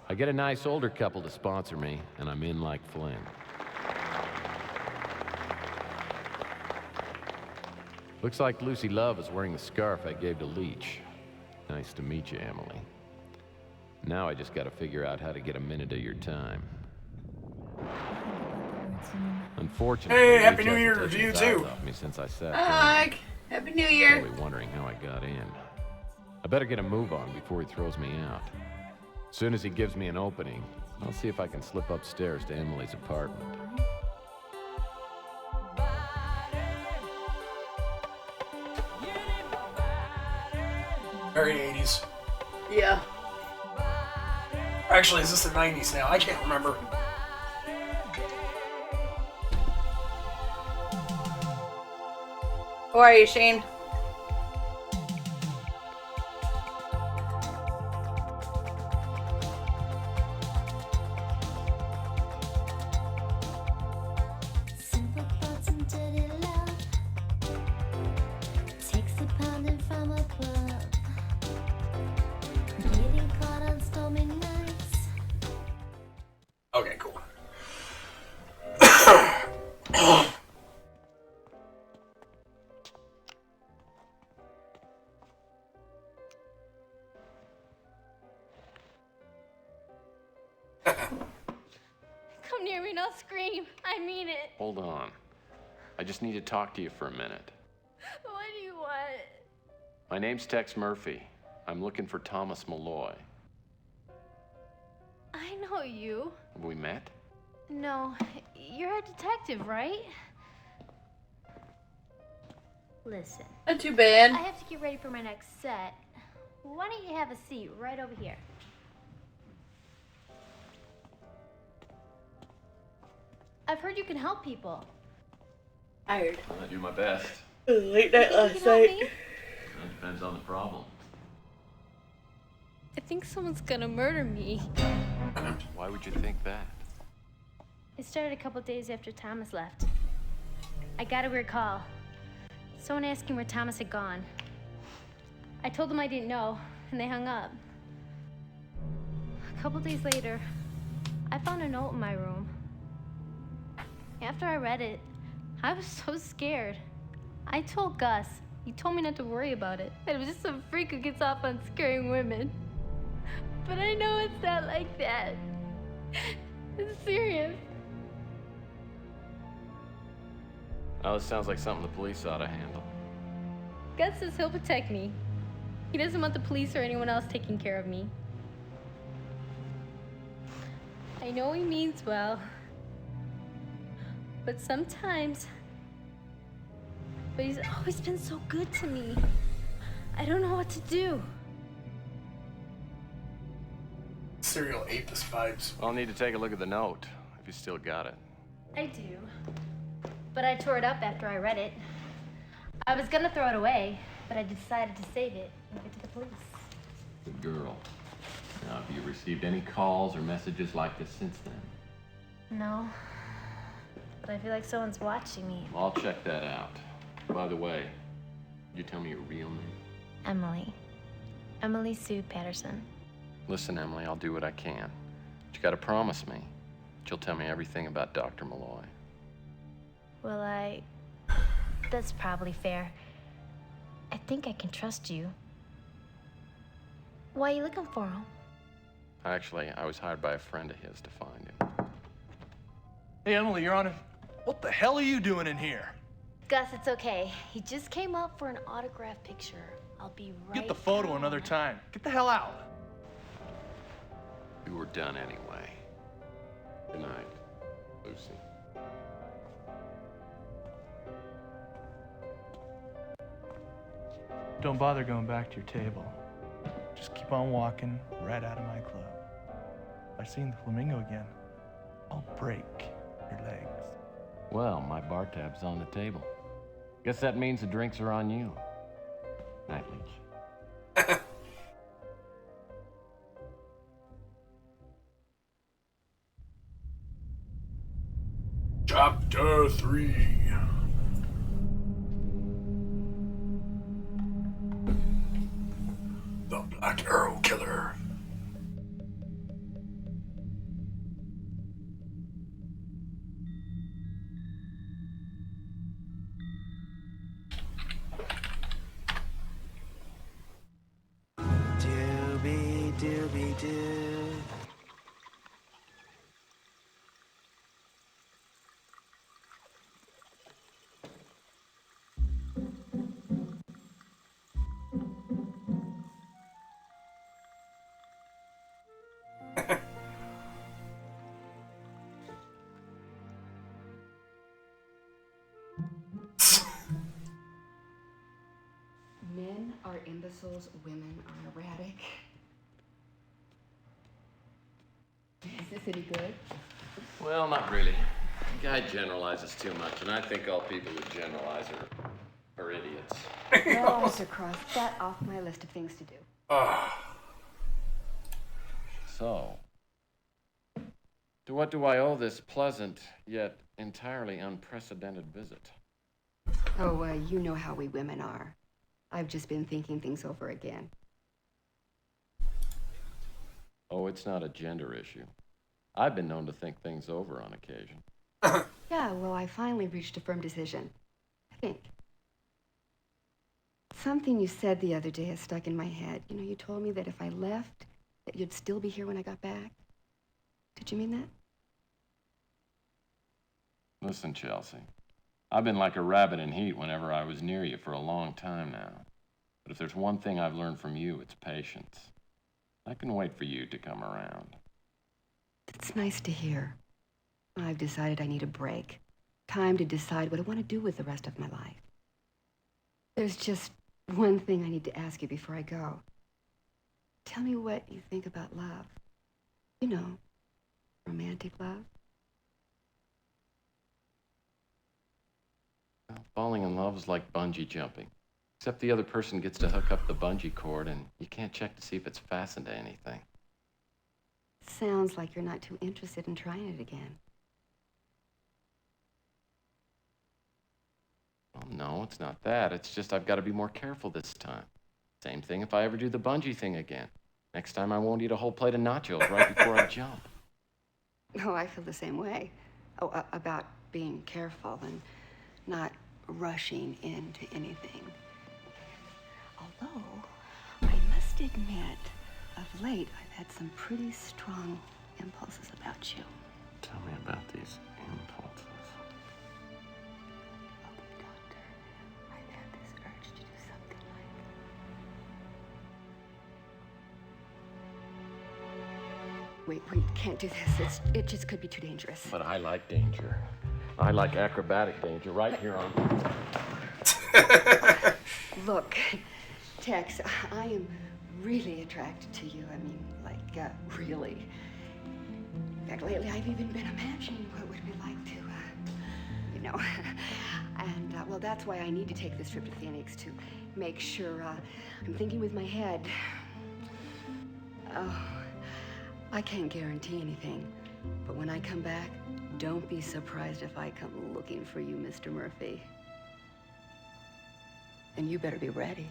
I get a nice older couple to sponsor me, and I'm in like Flynn. Looks like Lucy Love is wearing the scarf I gave to Leach. Nice to meet you, Emily. Now I just gotta figure out how to get a minute of your time. Unfortunately, Hey, Happy Leach New Year hasn't to taken you his too. eyes off me since I sat Hi. Happy New Year. Probably wondering how I got in. I better get a move on before he throws me out. As soon as he gives me an opening, I'll see if I can slip upstairs to Emily's apartment. Very 80s. Yeah. Actually, is this the 90s now? I can't remember. How are you, Shane? Simple thoughts and dirty love takes a pounding from above. Getting caught on stormy nights. Okay, cool. Come near me, not scream. I mean it. Hold on. I just need to talk to you for a minute. What do you want? My name's Tex Murphy. I'm looking for Thomas Malloy. I know you. Have we met? No, you're a detective, right? Listen. Not too bad. I have to get ready for my next set. Why don't you have a seat right over here? I've heard you can help people. Tired. I do my best. It was late night You last can help night. me? That depends on the problem. I think someone's gonna murder me. Why would you think that? It started a couple days after Thomas left. I got a weird call. Someone asking where Thomas had gone. I told them I didn't know, and they hung up. A couple days later, I found a note in my room. After I read it, I was so scared. I told Gus. He told me not to worry about it. That it was just some freak who gets off on scaring women. But I know it's not like that. It's serious. Oh, this sounds like something the police ought to handle. Gus says he'll protect me. He doesn't want the police or anyone else taking care of me. I know he means well. But sometimes... But he's always been so good to me. I don't know what to do. Serial Apis vibes. I'll need to take a look at the note, if you still got it. I do. But I tore it up after I read it. I was gonna throw it away, but I decided to save it and give it to the police. Good girl. Now, have you received any calls or messages like this since then? No. But I feel like someone's watching me. I'll check that out. By the way, you tell me your real name? Emily. Emily Sue Patterson. Listen, Emily, I'll do what I can. But you gotta promise me that you'll tell me everything about Dr. Malloy. Well, that's probably fair. I think I can trust you. Why are you looking for him? Actually, I was hired by a friend of his to find him. Hey, Emily, you're on it. What the hell are you doing in here? Gus, it's okay. He just came up for an autograph picture. I'll be right Get the photo down. another time. Get the hell out. We were done anyway. Good night, Lucy. Don't bother going back to your table. Just keep on walking right out of my club. If I see the flamingo again, I'll break your legs. Well, my bar tab's on the table. Guess that means the drinks are on you. Night, Leech. Chapter 3. The Black Arrow Killer. Doobie doobie doo. Men are imbeciles, women are erratic. Is this any good? Well, not really. The guy generalizes too much, and I think all people who generalize are idiots. Well, Mr. Cross, that off my list of things to do. So, to what do I owe this pleasant, yet entirely unprecedented visit? Oh, you know how we women are. I've just been thinking things over again. Oh, it's not a gender issue. I've been known to think things over on occasion. Yeah, well, I finally reached a firm decision. I think. Something you said the other day has stuck in my head. You know, you told me that if I left, that you'd still be here when I got back. Did you mean that? Listen, Chelsea. I've been like a rabbit in heat whenever I was near you for a long time now. But if there's one thing I've learned from you, it's patience. I can wait for you to come around. It's nice to hear. I've decided I need a break. Time to decide what I want to do with the rest of my life. There's just one thing I need to ask you before I go. Tell me what you think about love. You know, romantic love. Well, falling in love is like bungee jumping. Except the other person gets to hook up the bungee cord and you can't check to see if it's fastened to anything. Sounds like you're not too interested in trying it again. Well, no, it's not that. It's just I've got to be more careful this time. Same thing if I ever do the bungee thing again. Next time I won't eat a whole plate of nachos right before I jump. Oh, I feel the same way. Oh, about being careful and not rushing into anything. Although, I must admit, of late, I've had some pretty strong impulses about you. Tell me about these impulses. Okay, Doctor, I've had this urge to do something like... Wait, can't do this. It just could be too dangerous. But I like danger. I like acrobatic danger right here on... Look, Tex, I am really attracted to you. I mean, like, really. In fact, lately I've even been imagining what it would be like to, you know. And, well, that's why I need to take this trip to Phoenix to make sure I'm thinking with my head. Oh, I can't guarantee anything. But when I come back, don't be surprised if I come looking for you, Mr. Murphy. And you better be ready.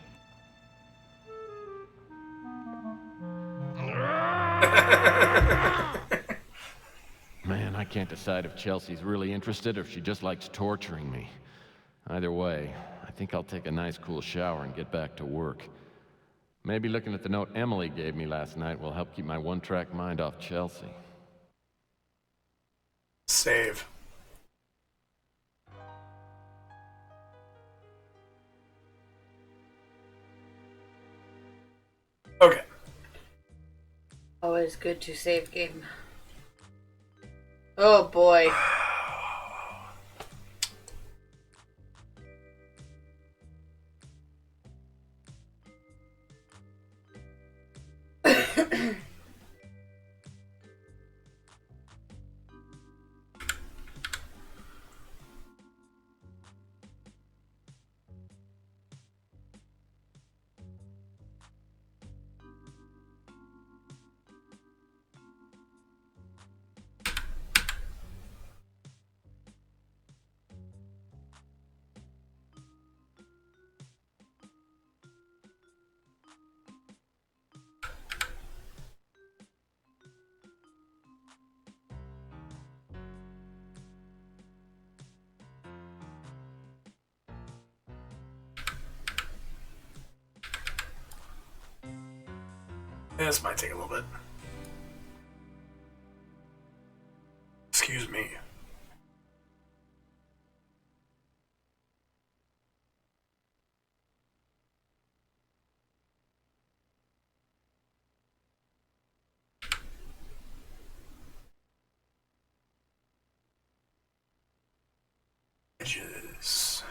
Man, I can't decide if Chelsea's really interested or if she just likes torturing me. Either way, I think I'll take a nice cool shower and get back to work. Maybe looking at the note Emily gave me last night will help keep my one-track mind off Chelsea. Save. Okay. Always good to save game. Oh boy. This might take a little bit. Excuse me. Edges.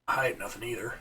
Hide nothing either.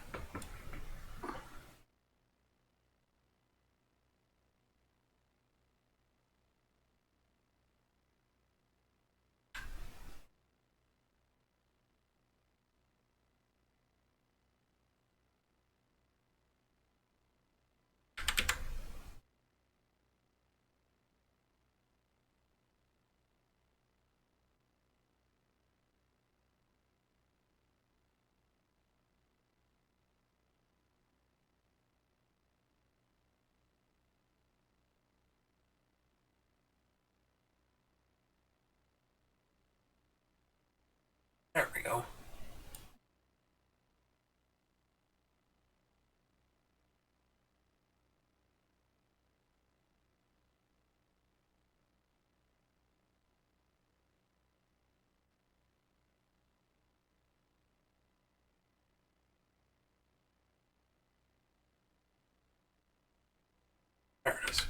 There we go. There it is.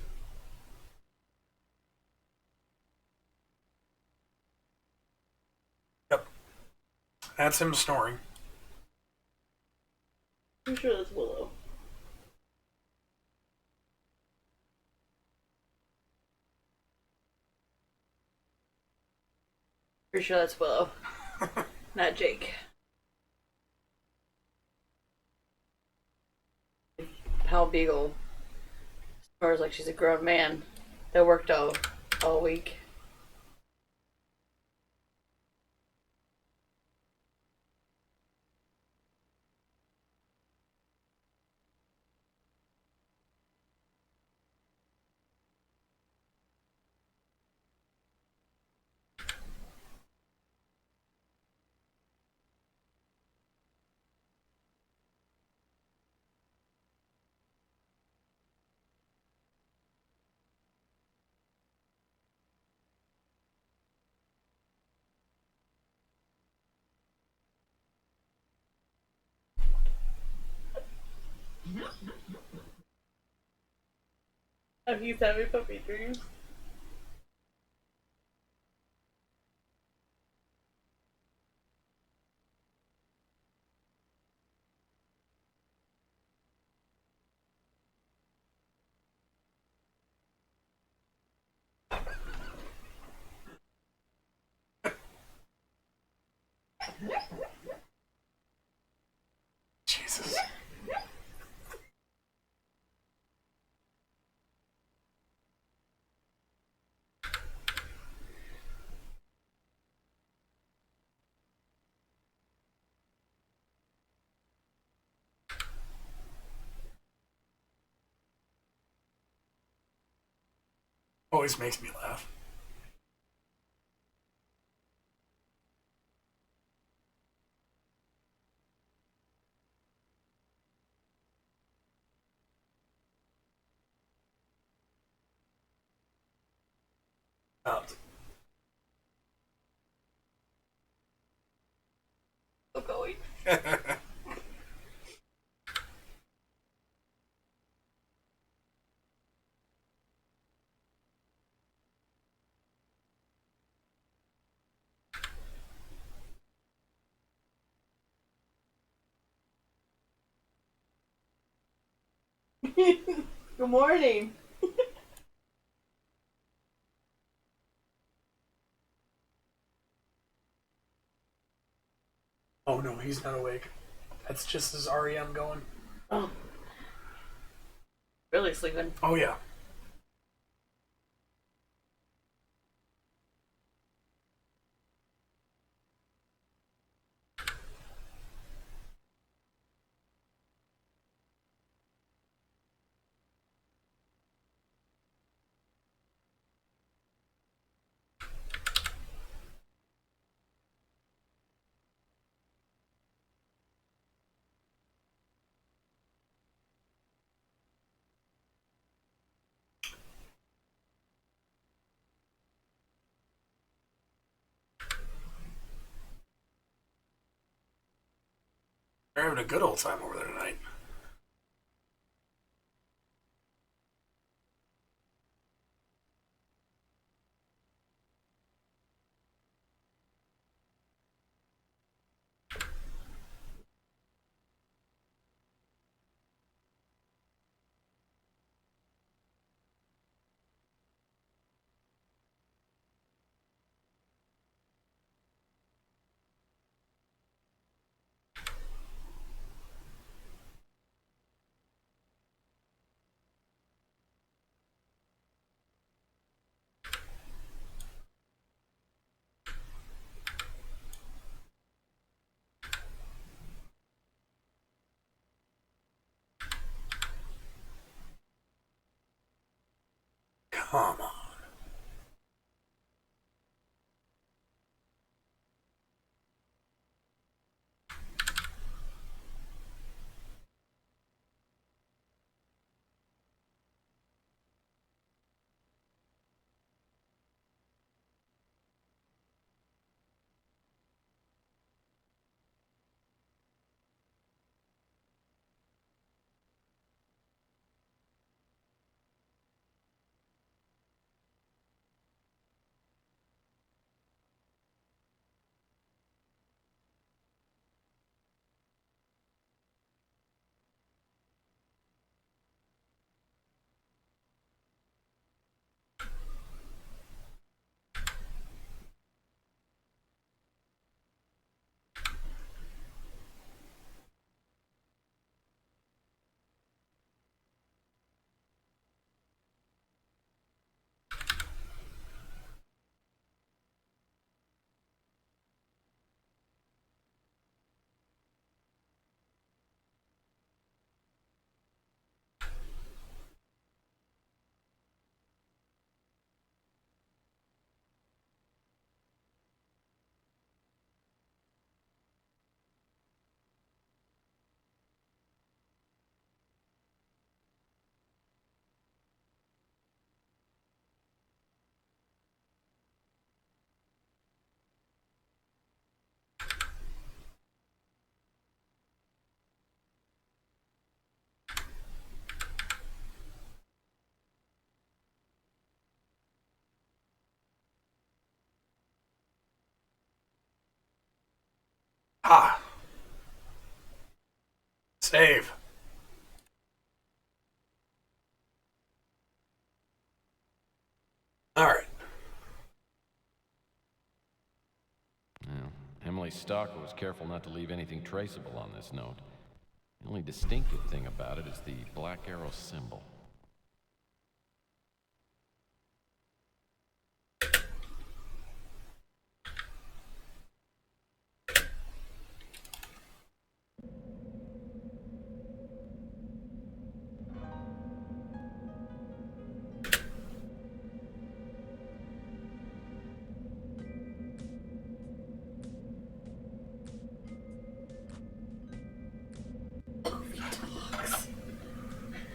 Yep. That's him snoring. I'm sure that's Willow. Pretty sure that's Willow. Not Jake. Pal Beagle snores like she's a grown man that worked all week. Oh, he's having puppy dreams. Jesus. Always makes me laugh. Oh. Still going. Good morning. Oh no, he's not awake. That's just his REM going. Oh. Really sleeping? Oh yeah. They're having a good old time over there tonight. Come on. Ah. Save. All right. Well, Emily Stalker was careful not to leave anything traceable on this note. The only distinctive thing about it is the black arrow symbol.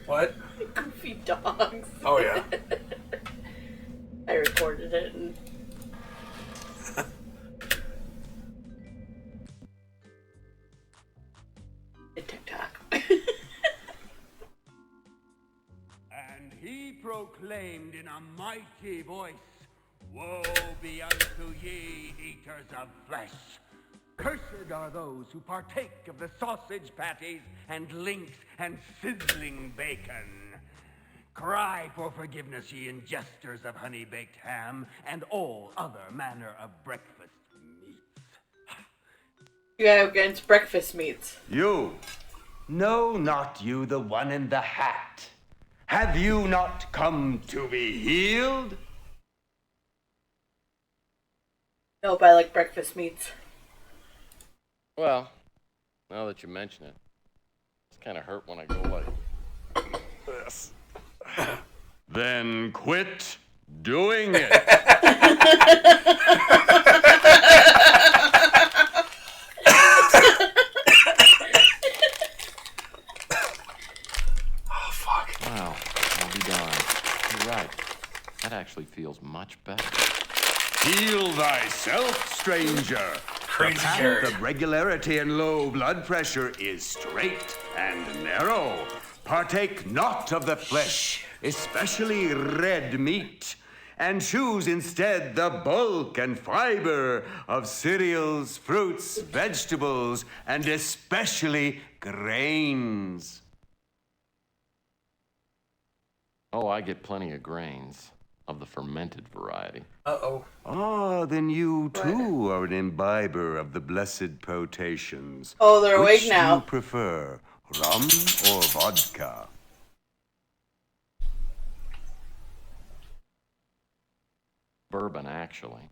What? Goofy dogs. Oh, yeah. I recorded it and. TikTok. And he proclaimed in a mighty voice, "Woe be unto ye, eaters of flesh! Cursed are those who partake of the sausage patties and links and sizzling bacon. Cry for forgiveness, ye ingesters of honey-baked ham and all other manner of breakfast meats." You go against breakfast meats. You! No, not you, the one in the hat. Have you not come to be healed? Nope, I like breakfast meats. Well, now that you mention it, it's kind of hurt when I go like this. Then quit doing it. Oh, fuck. Wow, I'll be darned. You're right. That actually feels much better. Heal thyself, stranger. Crazy The path Gary. of regularity and low blood pressure is straight and narrow. Partake not of the flesh, especially red meat, and choose instead the bulk and fiber of cereals, fruits, vegetables, and especially grains. Oh, I get plenty of grains. Of the fermented variety. Uh-oh. Ah, then you too are an imbiber of the blessed potations. Oh, they're awake Which now. do you prefer, rum or vodka? Bourbon, actually.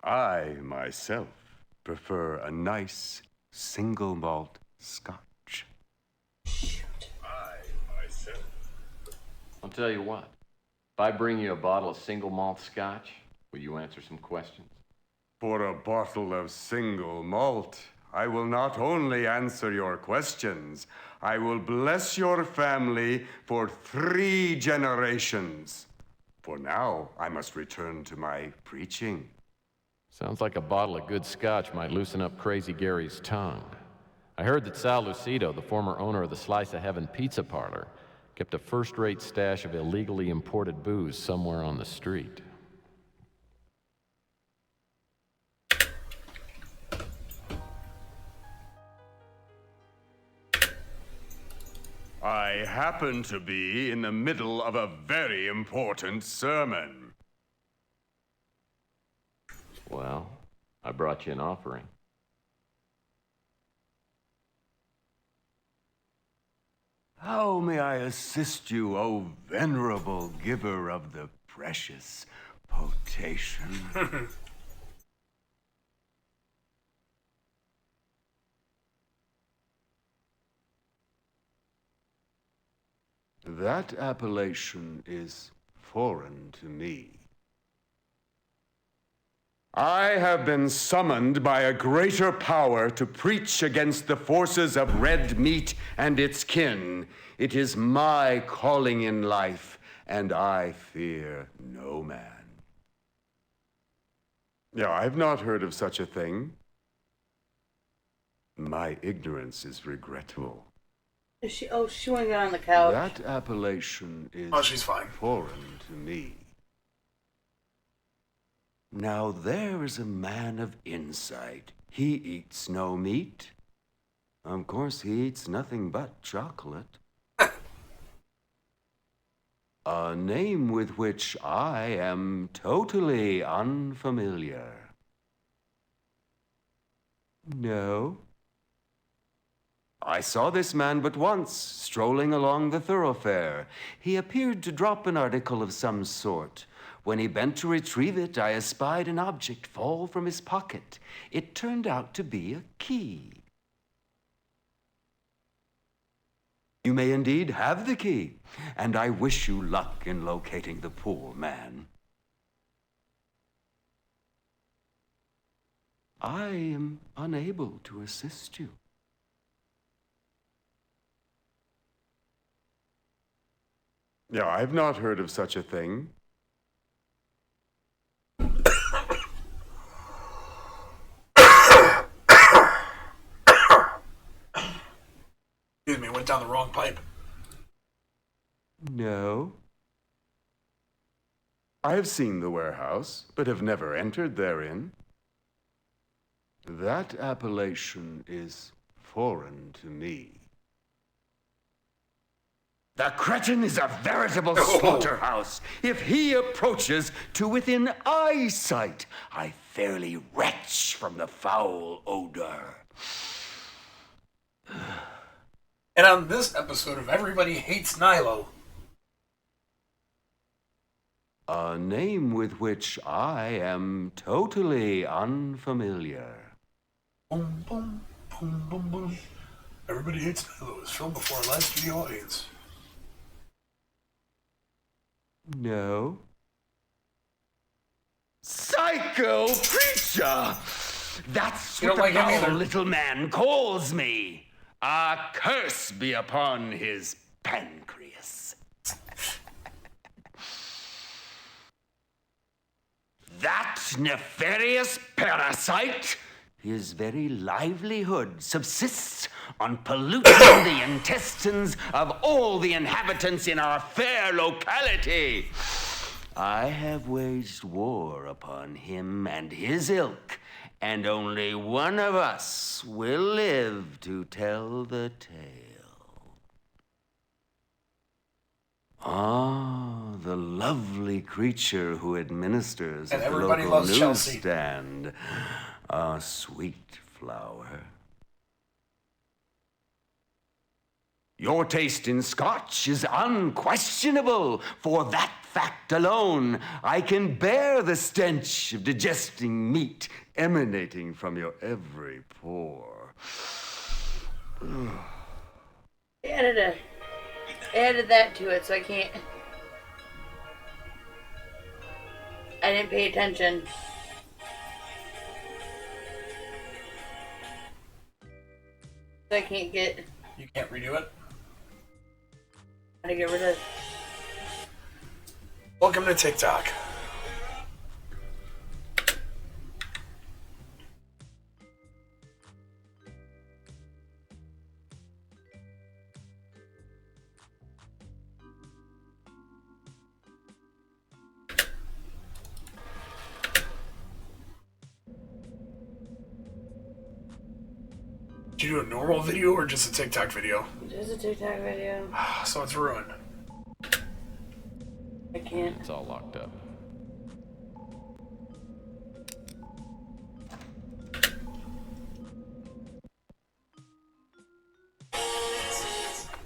I, myself, prefer a nice single malt scotch. I, myself. I'll tell you what. If I bring you a bottle of single malt scotch, will you answer some questions? For a bottle of single malt, I will not only answer your questions, I will bless your family for 3 generations. For now, I must return to my preaching. Sounds like a bottle of good scotch might loosen up Crazy Gary's tongue. I heard that Sal Lucido, the former owner of the Slice of Heaven pizza parlor, kept a first-rate stash of illegally imported booze somewhere on the street. I happen to be in the middle of a very important sermon. Well, I brought you an offering. How may I assist you, O venerable giver of the precious potation? That appellation is foreign to me. I have been summoned by a greater power to preach against the forces of red meat and its kin. It is my calling in life, and I fear no man. Yeah, I've not heard of such a thing. My ignorance is regrettable. Is she? Oh, she want to get on the couch. That appellation is Oh, she's fine. foreign to me. Now there is a man of insight. He eats no meat. Of course, he eats nothing but chocolate. A name with which I am totally unfamiliar. No? I saw this man but once, strolling along the thoroughfare. He appeared to drop an article of some sort. When he bent to retrieve it, I espied an object fall from his pocket. It turned out to be a key. You may indeed have the key, and I wish you luck in locating the poor man. I am unable to assist you. Yeah, I've not heard of such a thing. Excuse me, went down the wrong pipe. No. I have seen the warehouse, but have never entered therein. That appellation is foreign to me. The cretin is a veritable slaughterhouse. If he approaches to within eyesight, I fairly retch from the foul odor. And on this episode of Everybody Hates Nilo, A name with which I am totally unfamiliar. boom, boom, boom, boom, boom. Everybody Hates Nilo was filmed before a live studio audience. No. Psycho creature! That's You what don't the like him foul either. little man calls me. A curse be upon his pancreas. That nefarious parasite, his very livelihood subsists on polluting the intestines of all the inhabitants in our fair locality. I have waged war upon him and his ilk, and only one of us will live to tell the tale. Ah, the lovely creature who administers And at the everybody local loves Chelsea. newsstand. A sweet flower. Your taste in Scotch is unquestionable. For that fact alone, I can bear the stench of digesting meat emanating from your every pore. Added that to it, so I can't. I didn't pay attention. So I can't get. You can't redo it. How to get rid of. Welcome to TikTok. Did you do a normal video or just a TikTok video? Just a TikTok video. So it's ruined. I can't. It's all locked up.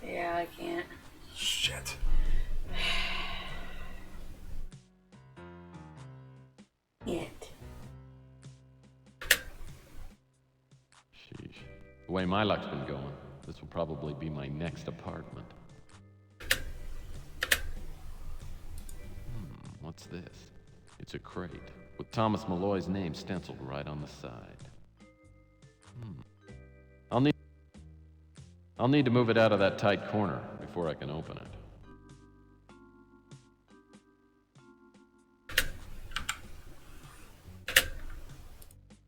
Yeah, I can't. Shit. Can't. Sheesh. The way my luck's been going, this will probably be my next apartment. What's this? It's a crate with Thomas Malloy's name stenciled right on the side. I'll need to move it out of that tight corner before I can open it.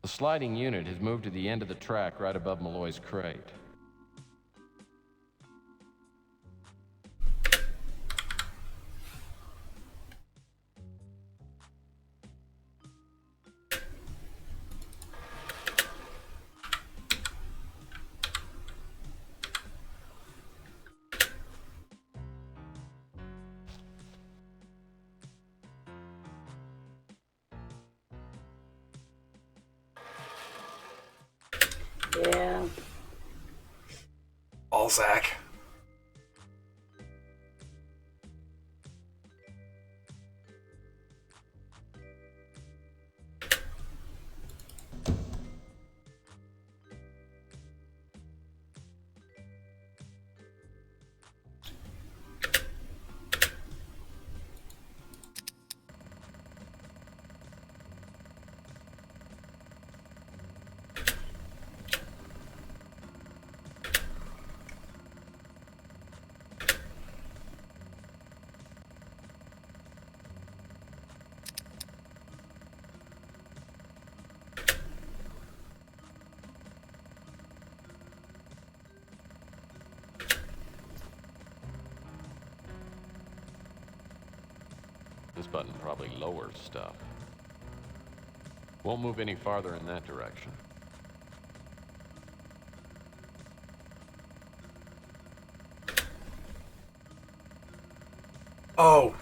The sliding unit has moved to the end of the track right above Malloy's crate. Yeah. Balzac. This button probably lowers stuff. Won't move any farther in that direction. Oh.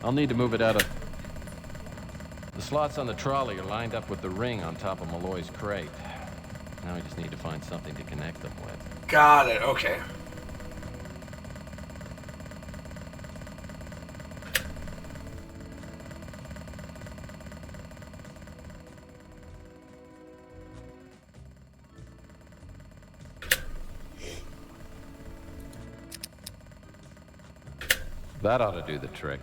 I'll need to move it out of... The slots on the trolley are lined up with the ring on top of Malloy's crate. Now we just need to find something to connect them with. Got it, okay. That ought to do the trick.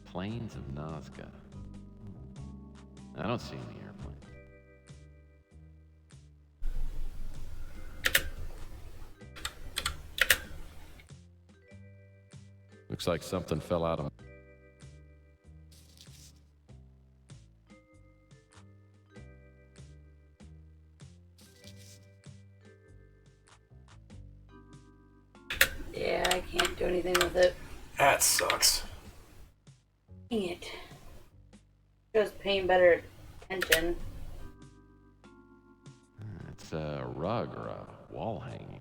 Plains of Nazca. I don't see any airplanes. Looks like something fell out of... Yeah, I can't do anything with it. That sucks. Dang it. Shows paying better attention. It's a rug or a wall hanging.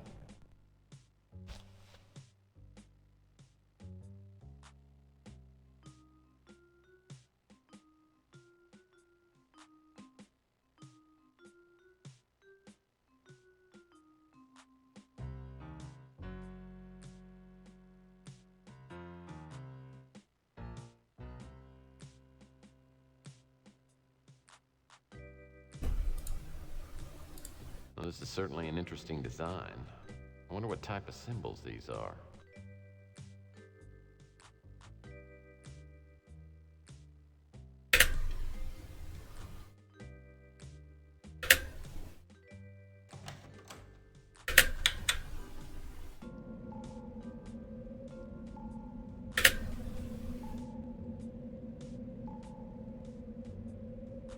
Well, this is certainly an interesting design. I wonder what type of symbols these are.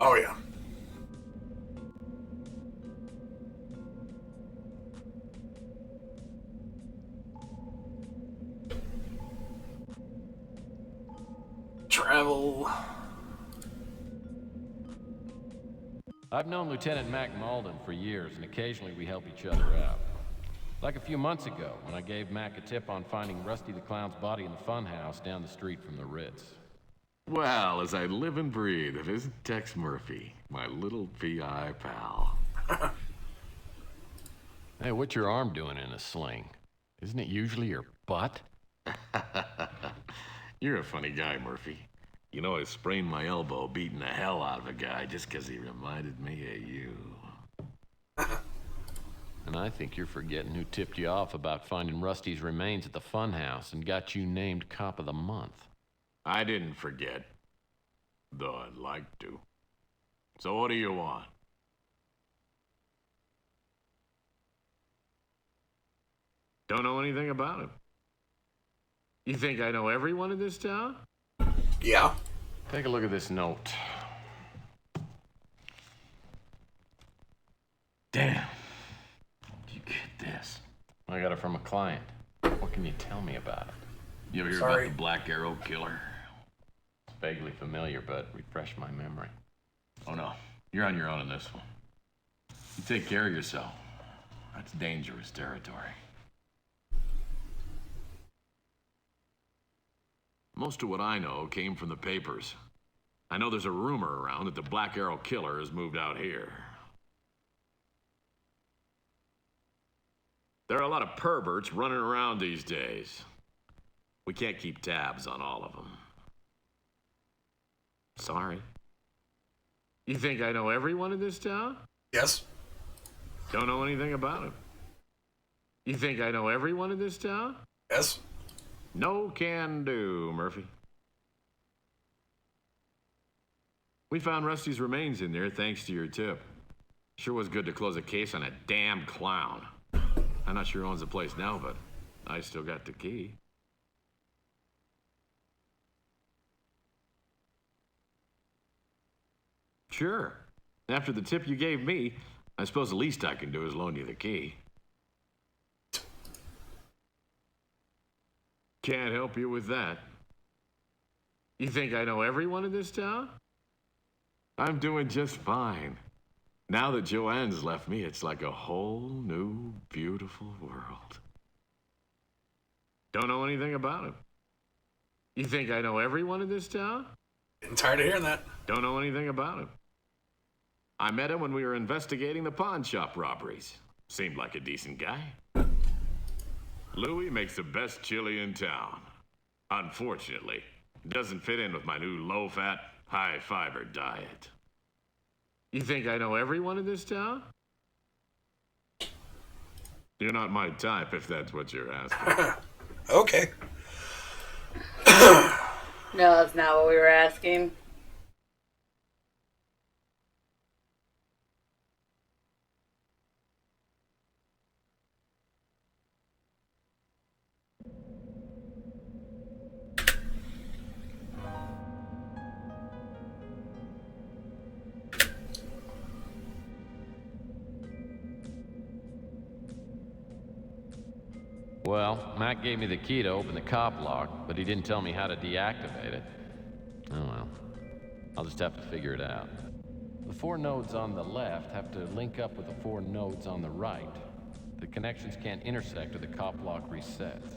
Oh, yeah. Travel. I've known Lieutenant Mac Malden for years, and occasionally we help each other out. Like a few months ago, when I gave Mac a tip on finding Rusty the Clown's body in the funhouse down the street from the Ritz. Well, as I live and breathe, it isn't Tex Murphy, my little PI pal. Hey, what's your arm doing in a sling? Isn't it usually your butt? You're a funny guy, Murphy. You know, I sprained my elbow beating the hell out of a guy just 'cause he reminded me of you. And I think you're forgetting who tipped you off about finding Rusty's remains at the funhouse and got you named Cop of the Month. I didn't forget, though I'd like to. So what do you want? Don't know anything about him. You think I know everyone in this town? Yeah. Take a look at this note. Damn. Did you get this? I got it from a client. What can you tell me about it? You ever hear about the Black Arrow Killer? It's vaguely familiar, but refresh my memory. Oh no, you're on your own in this one. You take care of yourself. That's dangerous territory. Most of what I know came from the papers. I know there's a rumor around that the Black Arrow Killer has moved out here. There are a lot of perverts running around these days. We can't keep tabs on all of them. Sorry. You think I know everyone in this town? Yes. Don't know anything about him. You think I know everyone in this town? Yes. No can do, Murphy. We found Rusty's remains in there thanks to your tip. Sure was good to close a case on a damn clown. I'm not sure who owns the place now, but I still got the key. Sure. After the tip you gave me, I suppose the least I can do is loan you the key. Can't help you with that. You think I know everyone in this town? I'm doing just fine. Now that Joanne's left me, it's like a whole new, beautiful world. Don't know anything about him. You think I know everyone in this town? Getting tired of hearing that. Don't know anything about him. I met him when we were investigating the pawn shop robberies. Seemed like a decent guy. Louis makes the best chili in town. Unfortunately, it doesn't fit in with my new low-fat, high-fiber diet. You think I know everyone in this town? You're not my type, if that's what you're asking. Okay. No, that's not what we were asking. Well, Mac gave me the key to open the cop lock, but he didn't tell me how to deactivate it. Oh well. I'll just have to figure it out. The 4 nodes on the left have to link up with the 4 nodes on the right. The connections can't intersect or the cop lock resets.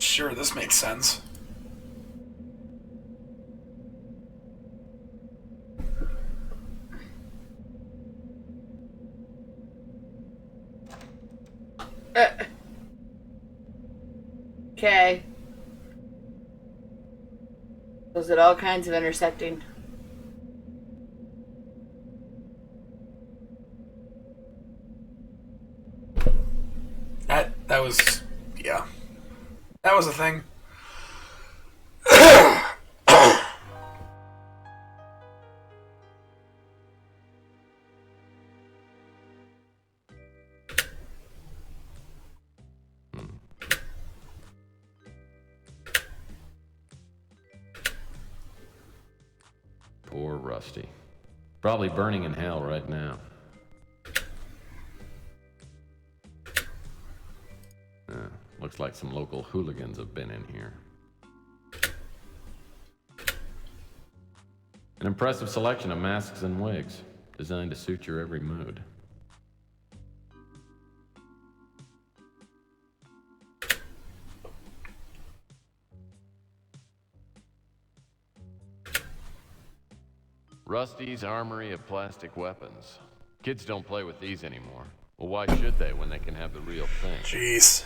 Sure, this makes sense. Okay. Was it all kinds of intersecting? That was, yeah. That was a thing. Poor Rusty. Probably burning in hell right now. Looks like some local hooligans have been in here. An impressive selection of masks and wigs, designed to suit your every mood. Rusty's armory of plastic weapons. Kids don't play with these anymore. Well, why should they when they can have the real thing? Jeez.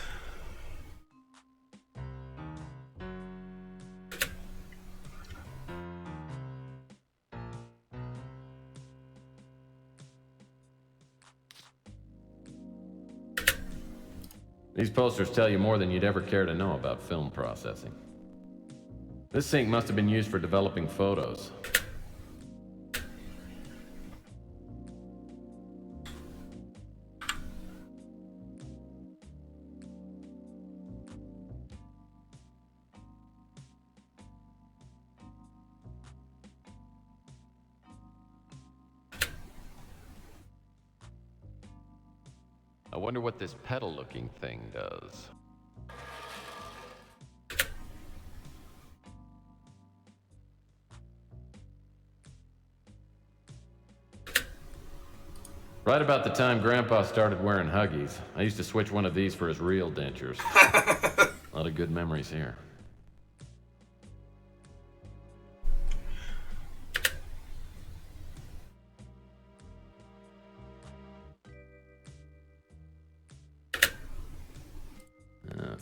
These posters tell you more than you'd ever care to know about film processing. This sink must have been used for developing photos. I wonder what this pedal-looking thing does. Right about the time Grandpa started wearing Huggies, I used to switch one of these for his real dentures. A lot of good memories here.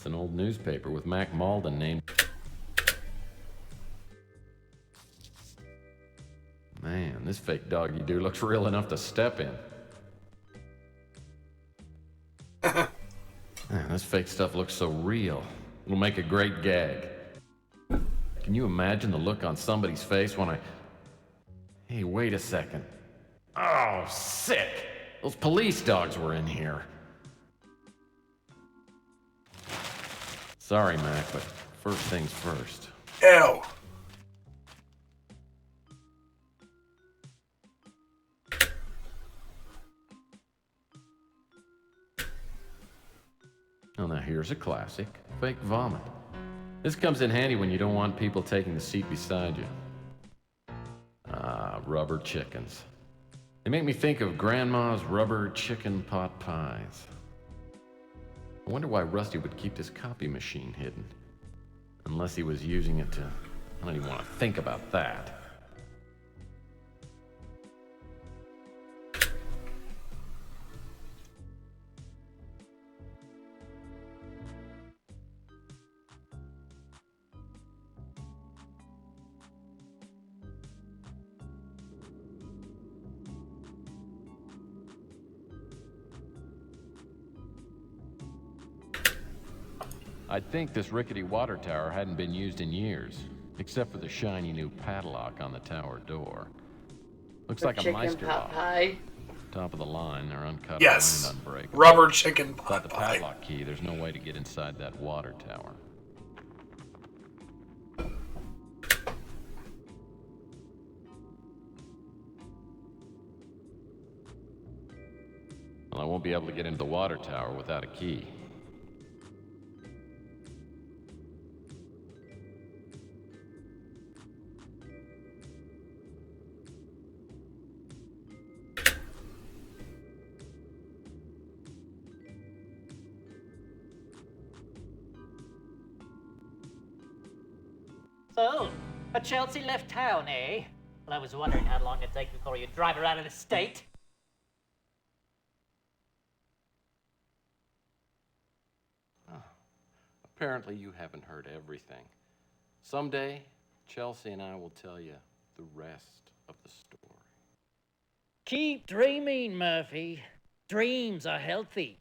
That's an old newspaper with Mac Malden named. Man, this fake dog you do looks real enough to step in. Man, this fake stuff looks so real. It'll make a great gag. Can you imagine the look on somebody's face when I... Hey, wait a second. Oh, sick! Those police dogs were in here. Sorry, Mac, but first things first. Ew. Oh, now here's a classic. Fake vomit. This comes in handy when you don't want people taking the seat beside you. Ah, rubber chickens. They make me think of Grandma's rubber chicken pot pies. I wonder why Rusty would keep this copy machine hidden. Unless he was using it to... I don't even want to think about that. I'd think this rickety water tower hadn't been used in years, except for the shiny new padlock on the tower door. Looks like a chicken Meister pot lock. pie. Top of the line, they're uncut Yes. and unbreakable. Rubber chicken pot Without the pie. padlock key, there's no way to get inside that water tower. Well, I won't be able to get into the water tower without a key. So, Chelsea left town, eh? Well, I was wondering how long it'd take before you drive her out of the state. Apparently you haven't heard everything. Someday, Chelsea and I will tell you the rest of the story. Keep dreaming, Murphy. Dreams are healthy.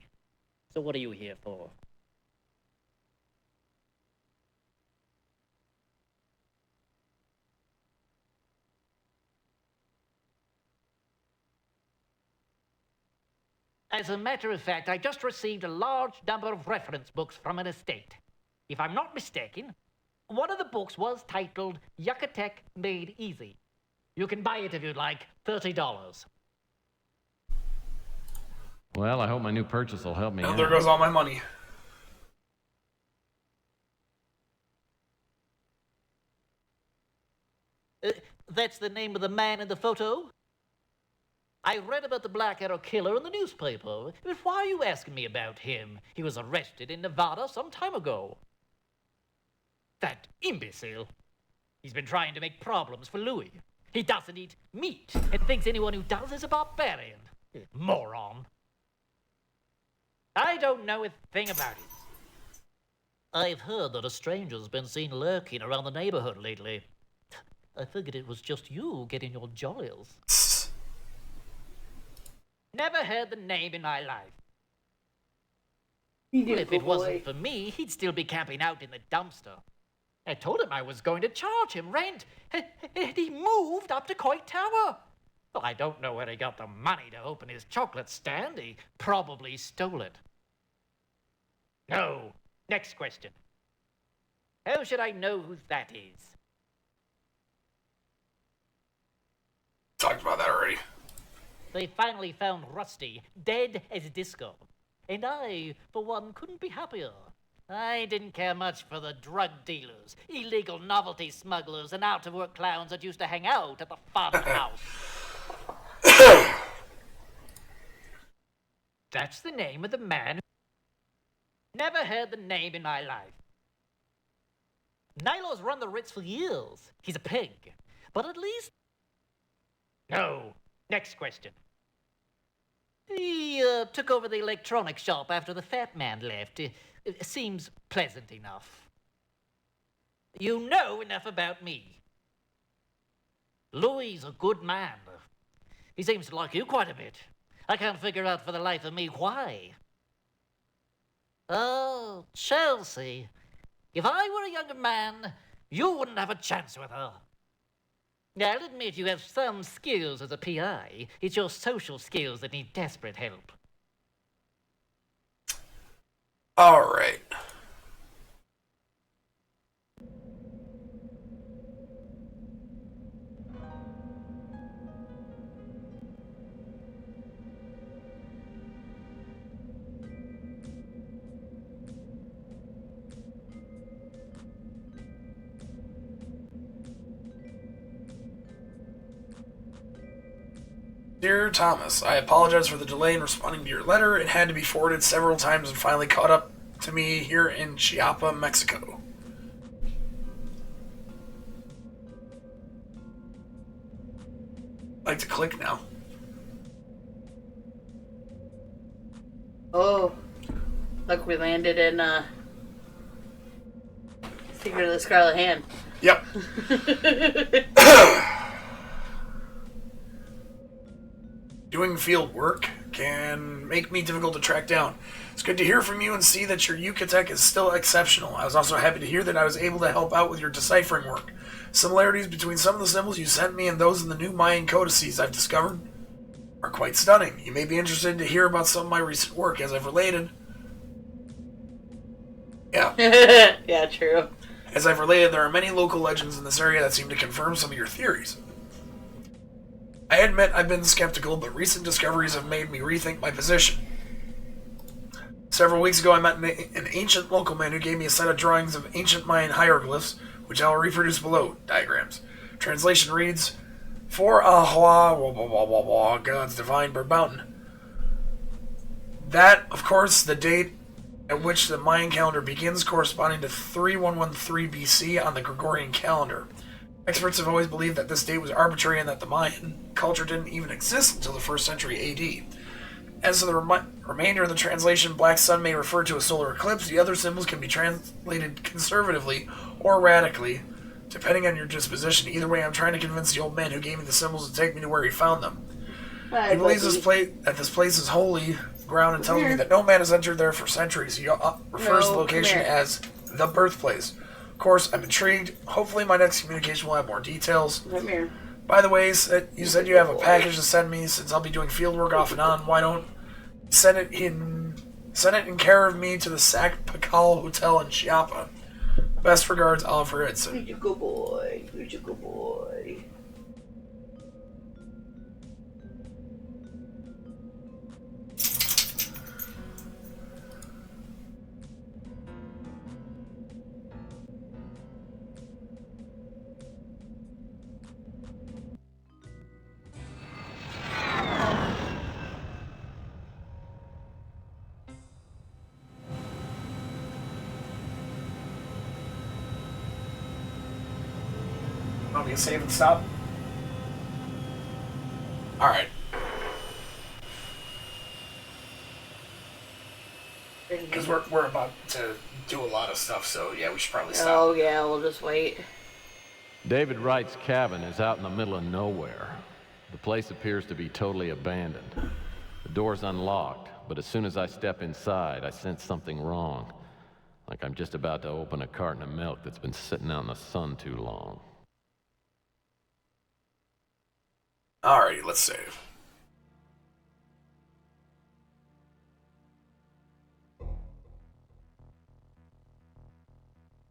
So what are you here for? As a matter of fact, I just received a large number of reference books from an estate. If I'm not mistaken, one of the books was titled Yucatec Made Easy. You can buy it if you'd like, $30. Well, I hope my new purchase will help me Well, out. there goes all my money. That's the name of the man in the photo? I read about the Black Arrow Killer in the newspaper, but why are you asking me about him? He was arrested in Nevada some time ago. That imbecile. He's been trying to make problems for Louis. He doesn't eat meat and thinks anyone who does is a barbarian. Moron. I don't know a thing about it. I've heard that a stranger's been seen lurking around the neighborhood lately. I figured it was just you getting your jollies. Never heard the name in my life. Well, if it wasn't for me, he'd still be camping out in the dumpster. I told him I was going to charge him rent, and he moved up to Coit Tower. Well, I don't know where he got the money to open his chocolate stand. He probably stole it. No. Next question. How should I know who that is? Talked about that already. They finally found Rusty, dead as disco. And I, for one, couldn't be happier. I didn't care much for the drug dealers, illegal novelty smugglers, and out-of-work clowns that used to hang out at the farmhouse. That's the name of the man. Never heard the name in my life. Nilo's run the Ritz for years. He's a pig. But at least... No. Next question. He took over the electronics shop after the fat man left. It seems pleasant enough. You know enough about me. Louis's a good man. He seems to like you quite a bit. I can't figure out for the life of me why. Oh, Chelsea. If I were a younger man, you wouldn't have a chance with her. Now, I'll admit you have some skills as a PI. It's your social skills that need desperate help. All right. Dear Thomas, I apologize for the delay in responding to your letter. It had to be forwarded several times and finally caught up to me here in Chiapa, Mexico. I'd like to click now. Oh, look, we landed in Secret of the Scarlet Hand. Yep. Doing field work can make me difficult to track down. It's good to hear from you and see that your Yucatec is still exceptional. I was also happy to hear that I was able to help out with your deciphering work. Similarities between some of the symbols you sent me and those in the new Mayan codices I've discovered are quite stunning. You may be interested to hear about some of my recent work as I've related. Yeah. Yeah, true. As I've related, there are many local legends in this area that seem to confirm some of your theories. I admit I've been skeptical, but recent discoveries have made me rethink my position. Several weeks ago, I met an ancient local man who gave me a set of drawings of ancient Mayan hieroglyphs, which I will reproduce below, diagrams. Translation reads, For Ahwa, God's divine bird mountain. That, of course, the date at which the Mayan calendar begins, corresponding to 3113 BC on the Gregorian calendar. Experts have always believed that this date was arbitrary and that the Mayan culture didn't even exist until the 1st century AD. As to the remainder of the translation, black sun may refer to a solar eclipse. The other symbols can be translated conservatively or radically, depending on your disposition. Either way, I'm trying to convince the old man who gave me the symbols to take me to where he found them. He believes that this place is holy ground and tells me that no man has entered there for centuries. He refers to the location as the birthplace. Of course, I'm intrigued. Hopefully my next communication will have more details. Come here. By the way, you said you have a package to send me since I'll be doing field work off and on. Why don't you send it in care of me to the Sac Pacal Hotel in Chiapa. Best regards, Oliver Edson. Who's a good boy? Who's a good boy? Want me to save and stop? Alright. Because we're about to do a lot of stuff, so yeah, we should probably stop. Oh yeah, we'll just wait. David Wright's cabin is out in the middle of nowhere. The place appears to be totally abandoned. The door's unlocked, but as soon as I step inside, I sense something wrong. Like I'm just about to open a carton of milk that's been sitting out in the sun too long. Alrighty, let's save.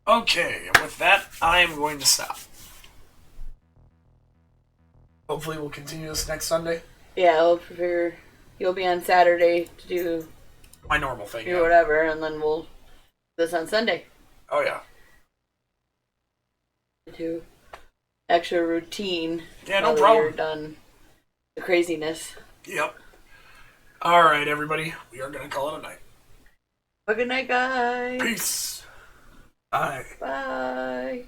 Okay, and with that, I am going to stop. Hopefully we'll continue this next Sunday. Yeah, I'll prepare. You'll be on Saturday to do My normal thing, or whatever, and then we'll do this on Sunday. Oh, yeah. Do extra routine. Yeah, no now that problem. You're done the craziness. Yep. Alright, everybody. We are going to call it a night. Have a good night, guys. Peace. Bye. Bye.